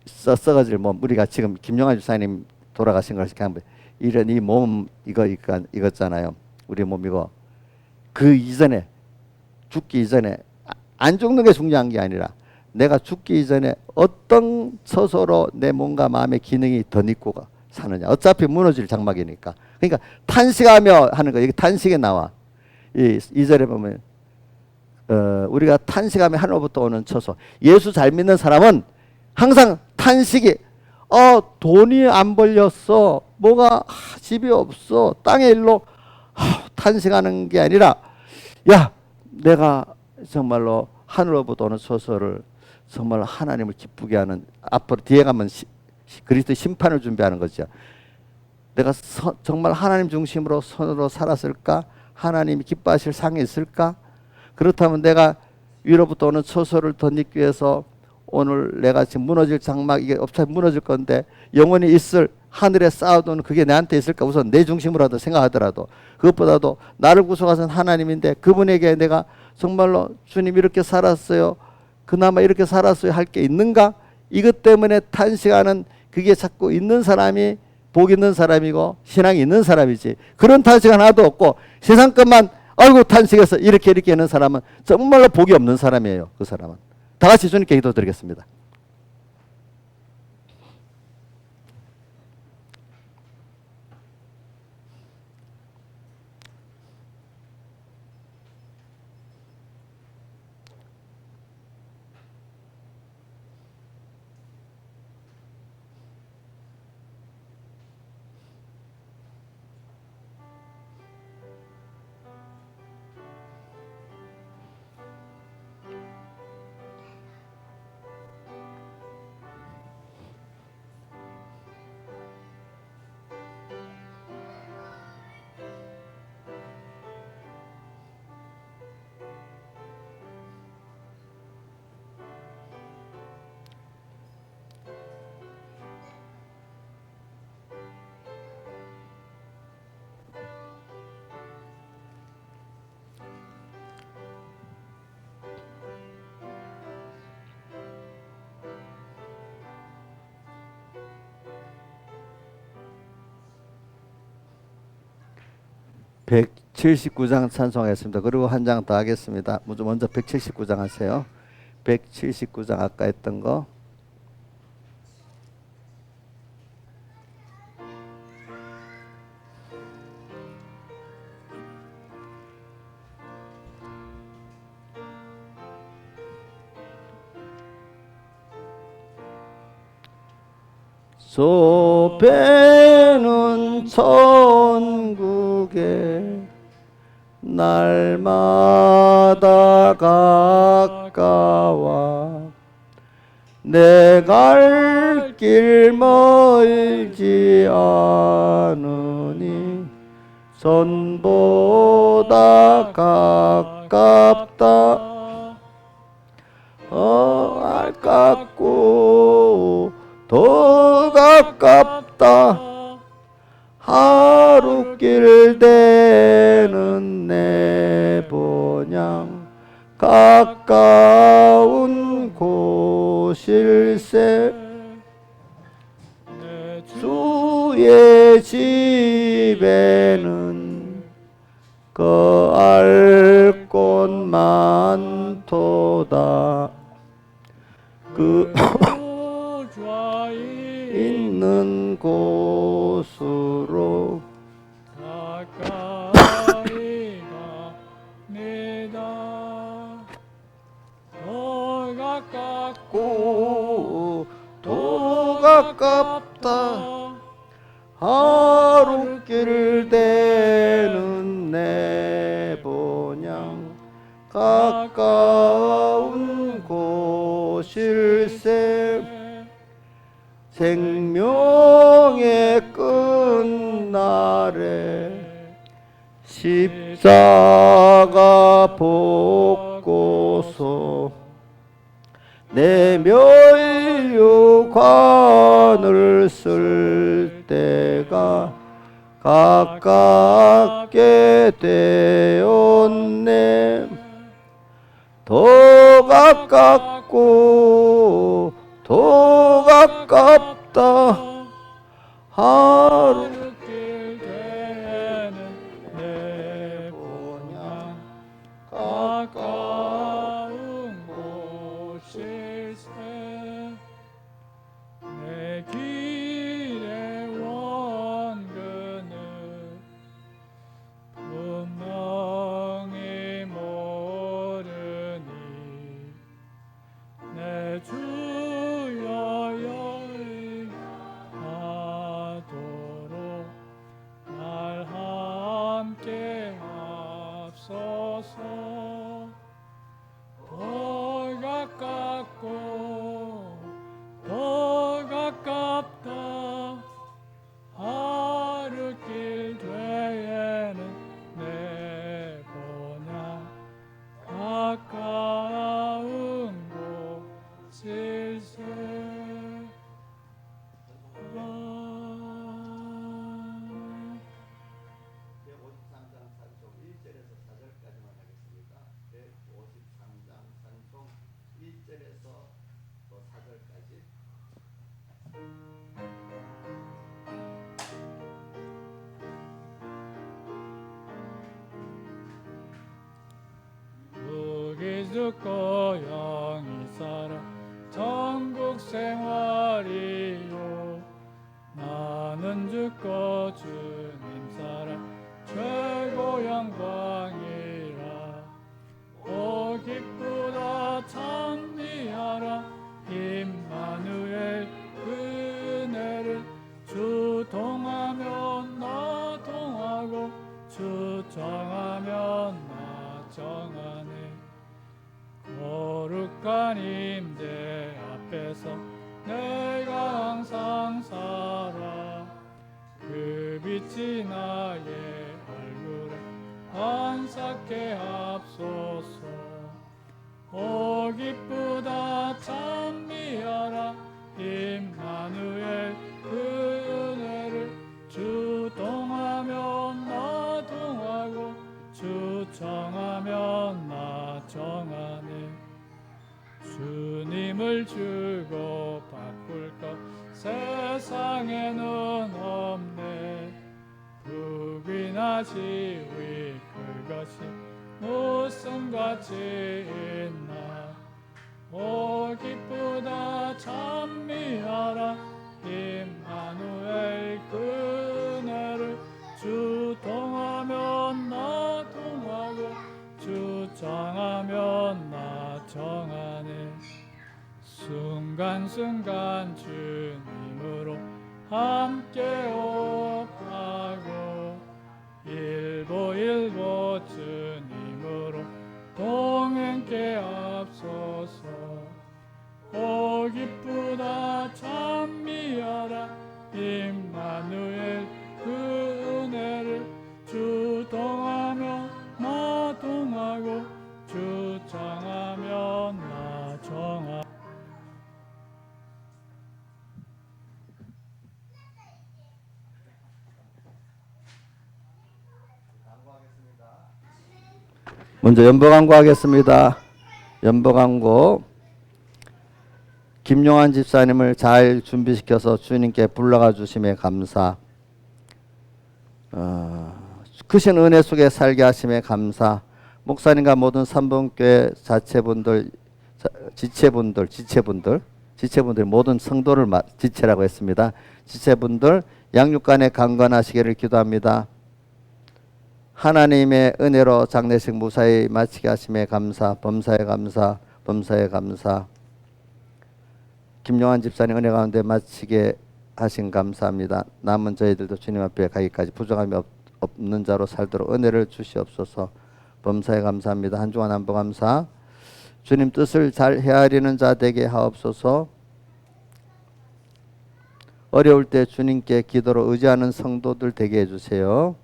써가지고 뭐 우리가 지금 김영환 주사님 돌아가신 걸 그냥 이런 이 몸 이거잖아요. 우리 몸 이거 그 이전에, 죽기 이전에, 안 죽는 게 중요한 게 아니라 내가 죽기 이전에 어떤 처소로 내 몸과 마음의 기능이 덧입고 사느냐. 어차피 무너질 장막이니까. 그러니까 탄식하며 하는 거. 이게 탄식에 나와. 이 절에 보면 우리가 탄식하며 하늘로부터 오는 처소. 예수 잘 믿는 사람은 항상 탄식이, 돈이 안 벌렸어, 뭐가 집이 없어, 땅의 일로 탄식하는 게 아니라, 야 내가 정말로 하늘로부터 오는 처소를 정말 하나님을 기쁘게 하는, 앞으로 뒤에 가면 그리스도 심판을 준비하는 거죠. 내가 정말 하나님 중심으로 손으로 살았을까? 하나님이 기뻐하실 상이 있을까? 그렇다면 내가 위로부터 오는 처소를 덧입기 위해서 오늘 내가 지금 무너질 장막, 이게 어차피 무너질 건데 영원히 있을 하늘에 쌓아둔 그게 내한테 있을까? 우선 내 중심으로라도 생각하더라도, 그것보다도 나를 구속하신 하나님인데 그분에게 내가 정말로 주님 이렇게 살았어요, 그나마 이렇게 살았어요 할 게 있는가? 이것 때문에 탄식하는, 그게 자꾸 있는 사람이 복 있는 사람이고 신앙이 있는 사람이지, 그런 탄식 하나도 없고 세상 것만 아이고 탄식해서 이렇게 하는 사람은 정말로 복이 없는 사람이에요. 그 사람은. 다 같이 주님께 기도드리겠습니다. 179장 찬송하겠습니다. 그리고 한 장 더 하겠습니다. 먼저 179장 하세요. 179장 아까 했던 거. 소배는 천국에 날마다 가까워 내 갈 길 멀지 않으니 선보다 가깝다 가깝고 더 가깝다 하루길 되는 내 본향 가까운 곳일세 주의 집에는 거할 곳 많도다 그 있는 곳으로 가까이 갑니다. 더 가깝고 더 가깝다 하루길 되는 내 본향 가까운 곳일세 생명의 끝날에 십자가 복고서 내 멸류관을 쓸 때가 가깝게 되었네 더 가깝고 더 가깝다 하루길 되는 내 본향 가까운 곳일세 내 길의 원근을 분명히 모르니 내 주여 여행하도록 날 함께 앞서서 더 가깝고 더 가깝다 하루길 뒤에는 내 본향 가까운 곳일세 여기 죽고 영이 살아 천국 생활이요 나는 죽고 주님 살아 최고 영광이라 오 기쁘다 찬미하라 임마누엘 은혜를 주 동하면 나 동하고 주 정하면 나 정하네 거룩한 임재 앞에서 내가 항상 살아 그 빛이 나의 얼굴에 반삭해 합소서 오 기쁘다 찬미하라 임마누엘 그 은혜를 주 동하면 나 동하고 주 정하면 나 정하네 주님을 주고 바꿀 것 세상에는 없네 구비나시 위 그것이 무슨 가치 있나. 오 기쁘다 찬미하라 임마누엘 그 은혜를 주 동하면 나 동하고 주 정하면 나 정하네. 순간순간 주님으로 함께 오가고 일보일보 주님으로 동행께 앞서서. 오 기쁘다 찬미하라 임마누엘 그 은혜를 주 동하며 나 동하고 주 정하며 나 정하. 먼저 연보 광고하겠습니다. 연보 광고. 김용환 집사님을 잘 준비시켜서 주님께 불러가 주심에 감사. 크신 은혜 속에 살게 하심에 감사. 목사님과 모든 삼봉교회 지체분들 모든 성도를 지체라고 했습니다. 지체분들 양육간에 강건하시기를 기도합니다. 하나님의 은혜로 장례식 무사히 마치게 하심에 감사. 범사에 감사. 범사에 감사. 김용환 집사님 은혜 가운데 마치게 하신 감사합니다. 남은 저희들도 주님 앞에 가기까지 부정함이 없는 자로 살도록 은혜를 주시옵소서. 범사에 감사합니다. 한 주간 안보 감사. 주님 뜻을 잘 헤아리는 자 되게 하옵소서. 어려울 때 주님께 기도로 의지하는 성도들 되게 해주세요.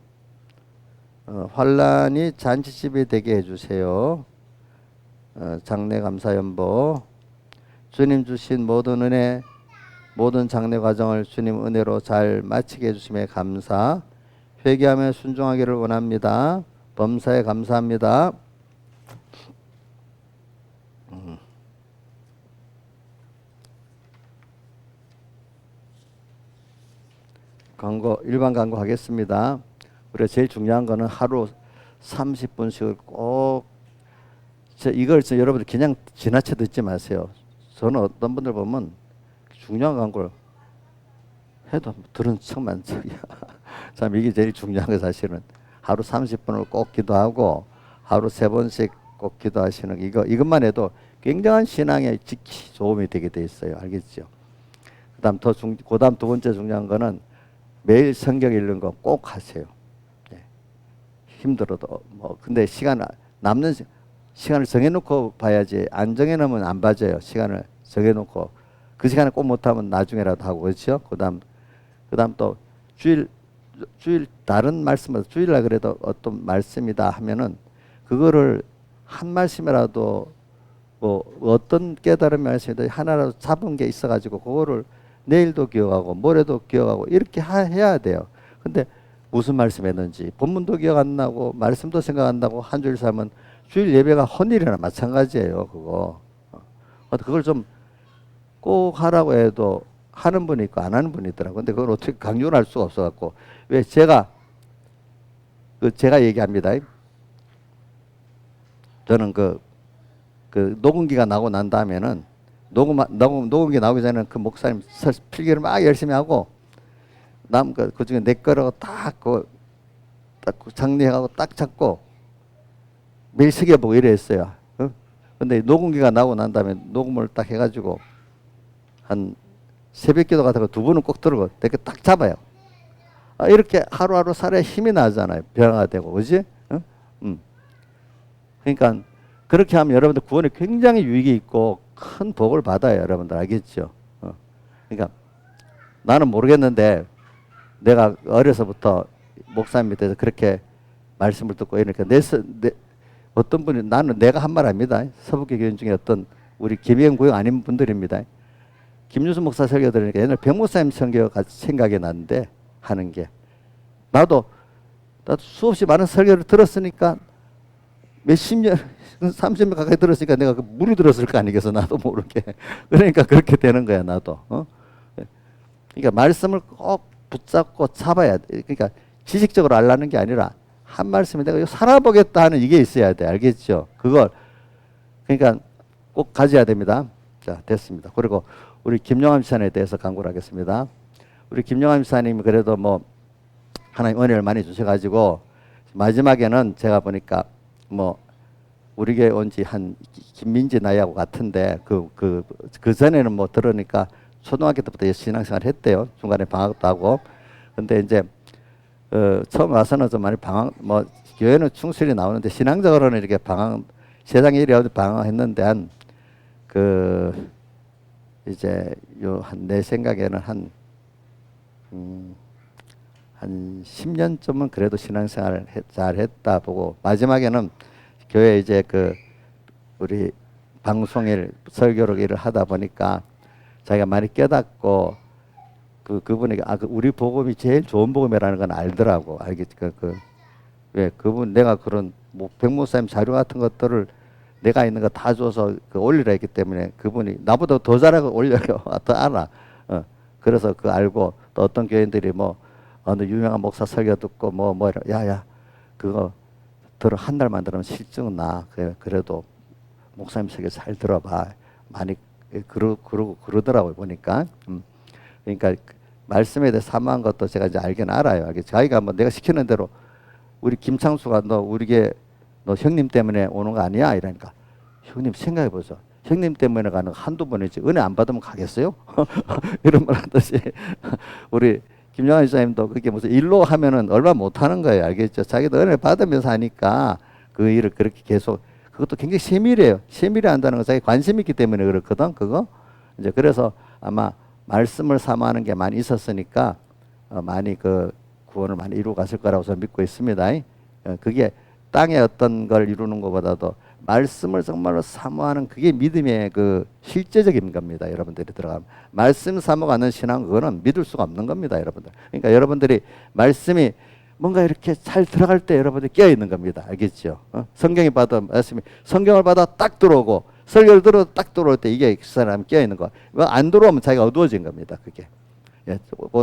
환란이 잔치집이 되게 해주세요. 장례 감사 연보. 주님 주신 모든 은혜, 모든 장례 과정을 주님 은혜로 잘 마치게 해주심에 감사. 회개하며 순종하기를 원합니다. 범사에 감사합니다. 광고, 일반 광고 하겠습니다. 우리가 제일 중요한 거는 하루 30분씩을 꼭, 이걸 여러분들 그냥 지나쳐 듣지 마세요. 저는 어떤 분들 보면 중요한 광고를 해도 들은 척만 척이야. 참 이게 제일 중요한 거 사실은. 하루 30분을 꼭 기도하고 하루 3번씩 꼭 기도하시는 이것만 해도 굉장한 신앙에 지키 도움이 되게 돼 있어요. 알겠죠? 그다음 그다음 두 번째 중요한 거는 매일 성경 읽는 거 꼭 하세요. 힘들어도 근데 남는 시간을 정해놓고 봐야지. 안 정해놓으면 안 봐져요. 시간을 정해놓고 그 시간에 꼭 못하면 나중에라도 하고. 그렇죠? 그다음 또 주일 다른 말씀보다 주일날 그래도 어떤 말씀이다 하면은 그거를 한 말씀이라도 어떤 깨달은 말씀이다 하나라도 잡은 게 있어가지고 그거를 내일도 기억하고 모레도 기억하고 이렇게 해야 돼요. 근데 무슨 말씀했는지 본문도 기억 안 나고 말씀도 생각 안 나고 한 주일 살면 주일 예배가 헛일이나 마찬가지예요. 그걸 좀 꼭 하라고 해도 하는 분이 있고 안 하는 분이 있더라고요. 근데 그걸 어떻게 강요를 할 수가 없어갖고. 왜 제가 얘기합니다. 저는 그 녹음기가 나고 난 다음에는 녹음기 나오기 전에는 그 목사님 필기를 막 열심히 하고 그 중에 내 거라고 딱 정리해가고 딱 잡고 매일 새겨보고 이랬어요. 근데 녹음기가 나고 난 다음에 녹음을 딱 해가지고 한 새벽 기도 같은 거 2번은 꼭 들고 이렇게 딱 잡아요. 이렇게 하루하루 살에 힘이 나잖아요. 변화가 되고, 그지? 그러니까 그렇게 하면 여러분들 구원에 굉장히 유익이 있고 큰 복을 받아요. 여러분들 알겠죠? 그러니까 나는 모르겠는데 내가 어려서부터 목사님 밑에서 그렇게 말씀을 듣고 이러니까 어떤 분이 나는 내가 한 말 아닙니다. 서북교 교인 중에 어떤 우리 김혜영 구역 아닌 분들입니다. 김유수 목사 설교 들으니까 옛날 백 목사님 설교가 생각이 나는데 하는 게 나도 수없이 많은 설교를 들었으니까 몇십 년 30년 가까이 들었으니까 내가 물이 들었을 거 아니겠어. 나도 모르게. 그러니까 그렇게 되는 거야. 나도. 그러니까 말씀을 꼭 붙잡고 잡아야 돼. 그러니까 지식적으로 알라는 게 아니라 한 말씀에 내가 이거 살아보겠다 하는 이게 있어야 돼. 알겠죠? 그걸 그러니까 꼭 가져야 됩니다. 자, 됐습니다. 그리고 우리 김용암 지사에 대해서 강구를 하겠습니다. 우리 김용암 지사님이 그래도 뭐 하나님 은혜를 많이 주셔가지고 마지막에는 제가 보니까 뭐 우리 교회 온 지 한 김민지 나이하고 같은데 그 전에는 뭐 들으니까 초등학교 때부터 신앙생활 했대요. 중간에 방학도 하고. 근데 이제 처음 와서는 좀 많이 방황, 뭐 교회는 충실히 나오는데 신앙적으로는 이렇게 방황, 세상에 이래 방황했는데 한 이제 내 생각에는 한 10년쯤은 그래도 신앙생활을 잘 했다 보고, 마지막에는 교회 이제 우리 방송일 설교를 일을 하다 보니까 자기가 많이 깨닫고 그분에게 우리 복음이 제일 좋은 복음이라는 건 알더라고. 알겠지? 왜 그분 내가 그런 뭐 백목사님 자료 같은 것들을 내가 있는 거 다 줘서 올리라 했기 때문에 그분이 나보다 더 잘하고 올려요. 더 알아. 그래서 알고 또 어떤 교인들이 뭐 어느 유명한 목사 설교 듣고 뭐 야야 그거 한 달만 들으면 실증은 나. 그래도 목사님 설교 잘 들어봐. 많이 그러더라고요 보니까. 그러니까 말씀에 대해 사모한 것도 제가 이제 알긴 알아요. 자기가 뭐 내가 시키는 대로 우리 김창수가 너 형님 때문에 오는 거 아니야? 이러니까 형님 생각해 보죠. 형님 때문에 가는 한두 번이지 은혜 안 받으면 가겠어요? 이런 말 하듯이 우리 김영환 지사님도 그게 무슨 일로 하면은 얼마 못 하는 거예요. 알겠죠? 자기도 은혜 받으면서 하니까 그 일을 그렇게 계속, 그것도 굉장히 세밀해요. 세밀히 한다는 건 자기 관심 있기 때문에 그렇거든. 그거 이제 그래서 아마 말씀을 사모하는 게 많이 있었으니까 많이 구원을 많이 이루어 갔을 거라고 저는 믿고 있습니다. 그게 땅에 어떤 걸 이루는 것보다도 말씀을 정말로 사모하는 그게 믿음의 실제적인 겁니다. 여러분들이 들어가면 말씀 사모가 않는 신앙, 그거는 믿을 수가 없는 겁니다. 여러분들. 그러니까 여러분들이 말씀이 뭔가 이렇게 잘 들어갈 때 여러분들이 깨어 있는 겁니다. 알겠죠? 성경이 받아 말씀이 성경을 받아 딱 들어오고 설교를 들어 딱 들어올 때 이게 그 사람이 깨어 있는 거. 안 들어오면 자기가 어두워진 겁니다. 그게. 예,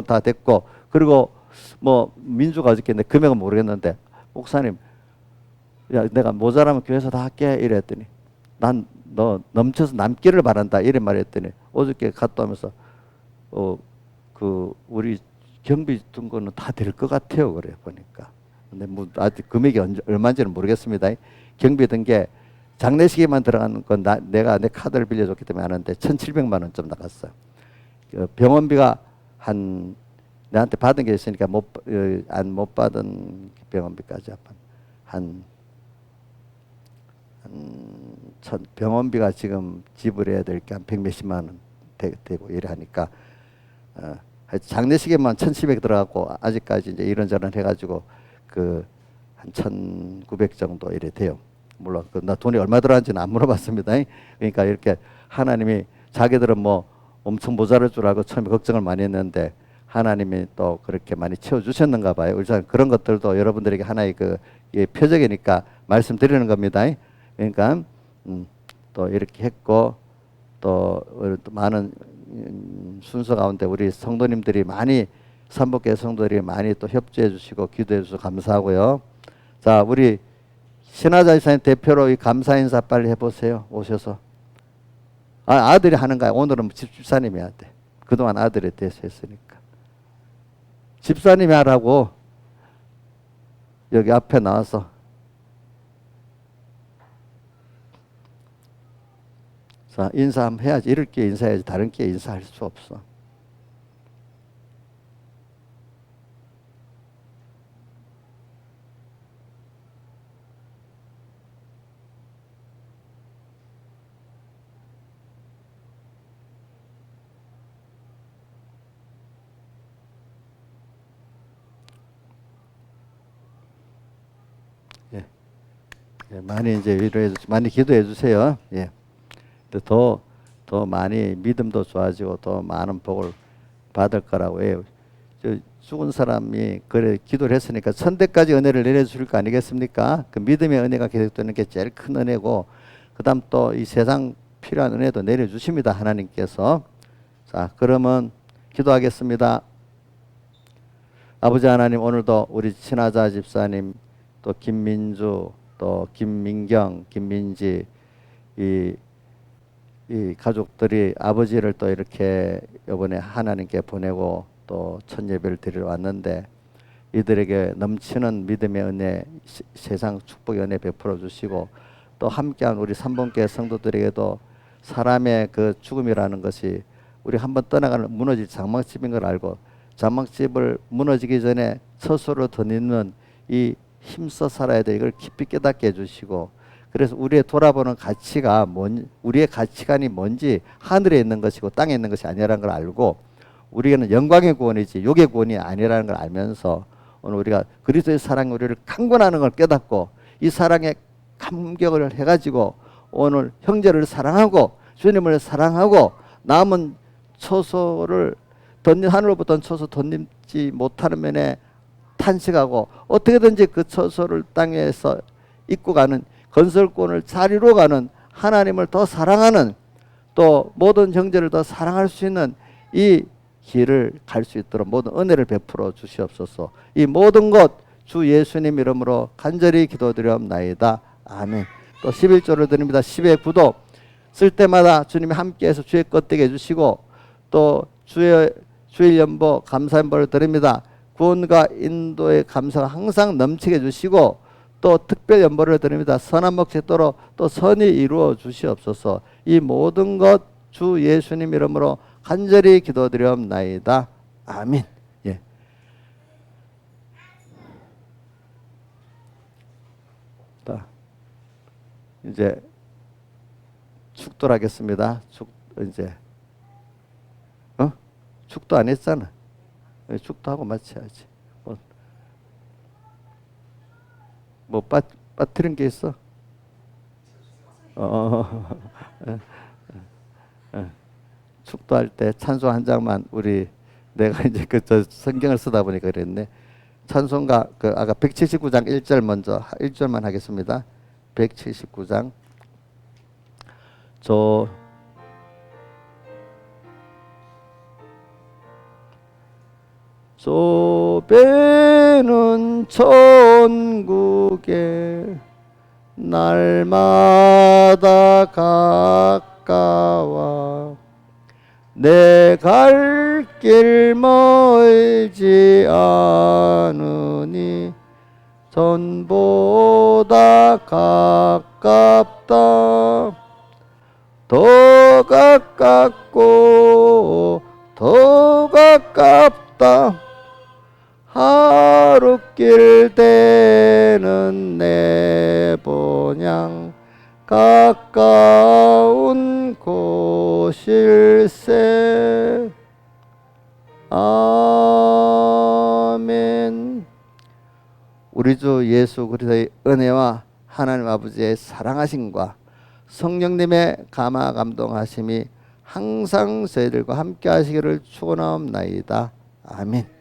다 됐고, 그리고 뭐 민주가 어저께 금액은 모르겠는데 목사님, 야 내가 모자라면 교회에서 다 할게 이랬더니 난 너 넘쳐서 남기를 바란다 이런 말했더니 어저께 갔다 오면서 우리 경비 든 거는 다 될 것 같아요. 그래 보니까. 근데 뭐 아직 금액이 얼마인지는 모르겠습니다. 경비 든 게 장례식에만 들어가는 건 내가 내 카드를 빌려줬기 때문에 아는데 1,700만 원 좀 나갔어요. 병원비가 내한테 받은 게 있으니까 못 받은 병원비까지 병원비가 지금 지불해야 될 게 한 100몇십만 원 되고 이래 하니까 장례식에만 1,700 들어가고 아직까지 이제 이런저런 해가지고 한 1,900 정도 이래 돼요. 물론 나 돈이 얼마 들어간지는 안 물어봤습니다. 그러니까 이렇게 하나님이 자기들은 뭐 엄청 모자랄 줄 알고 처음에 걱정을 많이 했는데 하나님이 또 그렇게 많이 채워주셨는가 봐요. 우선 그런 것들도 여러분들에게 하나의 표적이니까 말씀드리는 겁니다. 그러니까 또 이렇게 했고 또 많은 순서 가운데 우리 성도님들이 많이 삼복회 성도들이 많이 또 협조해 주시고 기도해 주셔서 감사하고요. 자, 우리 신하자 집사님 대표로 이 감사 인사 빨리 해보세요. 오셔서. 아들이 하는 거야. 오늘은 집사님이 해야 돼. 그동안 아들에 대해서 했으니까. 집사님이 하라고 여기 앞에 나와서. 자, 인사 한번 해야지. 이럴 게 인사해야지. 다른 게 인사할 수 없어. 예, 많이 이제 위로해 주시, 많이 기도해 주세요. 예. 더 많이 믿음도 좋아지고 더 많은 복을 받을 거라고 해요. 죽은 사람이 그래 기도를 했으니까 천대까지 은혜를 내려줄 거 아니겠습니까? 그 믿음의 은혜가 계속되는 게 제일 큰 은혜고, 그다음 또 이 세상 필요한 은혜도 내려주십니다. 하나님께서. 자, 그러면 기도하겠습니다. 아버지 하나님, 오늘도 우리 친하자 집사님, 또 김민주, 또 김민경, 김민지, 이 가족들이 아버지를 또 이렇게 이번에 하나님께 보내고 또 첫 예배를 드리러 왔는데, 이들에게 넘치는 믿음의 은혜, 세상 축복의 은혜 베풀어 주시고, 또 함께한 우리 삼봉교회 성도들에게도 사람의 그 죽음이라는 것이 우리 한번 떠나가는 무너질 장막집인 걸 알고, 장막집을 무너지기 전에 처소로 덧입는 이 힘써 살아야 될 이걸 깊이 깨닫게 해주시고, 그래서 우리의 돌아보는 가치가 우리의 가치관이 뭔지 하늘에 있는 것이고 땅에 있는 것이 아니라는 걸 알고, 우리에게는 영광의 구원이지 욕의 구원이 아니라는 걸 알면서 오늘 우리가 그리스도의 사랑이 우리를 강권하는 걸 깨닫고, 이 사랑에 감격을 해가지고 오늘 형제를 사랑하고 주님을 사랑하고, 남은 처소를 하늘로부터 처소 덧입지 못하는 면에 탄식하고, 어떻게든지 그 처소를 땅에서 입고 가는 건설권을 잘 이루어가는 하나님을 더 사랑하는, 또 모든 형제를 더 사랑할 수 있는 이 길을 갈 수 있도록 모든 은혜를 베풀어 주시옵소서. 이 모든 것 주 예수님 이름으로 간절히 기도드리옵나이다. 아멘. 또 11조를 드립니다. 10의 구도 쓸 때마다 주님이 함께해서 주의 것 되게 해주시고, 또 주일 연보 감사 연보를 드립니다. 구원과 인도의 감사가 항상 넘치게 해주시고, 또 특별 연보를 드립니다. 선한 목적도로 또 선이 이루어 주시옵소서. 이 모든 것 주 예수님 이름으로 간절히 기도드리옵나이다. 아멘. 예. 이제 축도를 하겠습니다. 이제 축도 안 했잖아. 축도하고 마쳐야지. 뭐 빠뜨린 게 있어? 축도할 때 찬송 한 장만, 내가 이제 저 성경을 쓰다 보니까 그랬네. 찬송가 아까 179장 1절 먼저 1절만 하겠습니다. 179장 좁에는 천국에 날마다 가까워 내 갈 길 멀지 않으니 전보다 가깝다. 더 가깝고 더 가깝다. 하루길 되는 내 본향 가까운 곳일세. 아멘. 우리 주 예수 그리스도의 은혜와 하나님 아버지의 사랑하심과 성령님의 감화 감동하심이 항상 저희들과 함께 하시기를 축원하옵나이다. 아멘.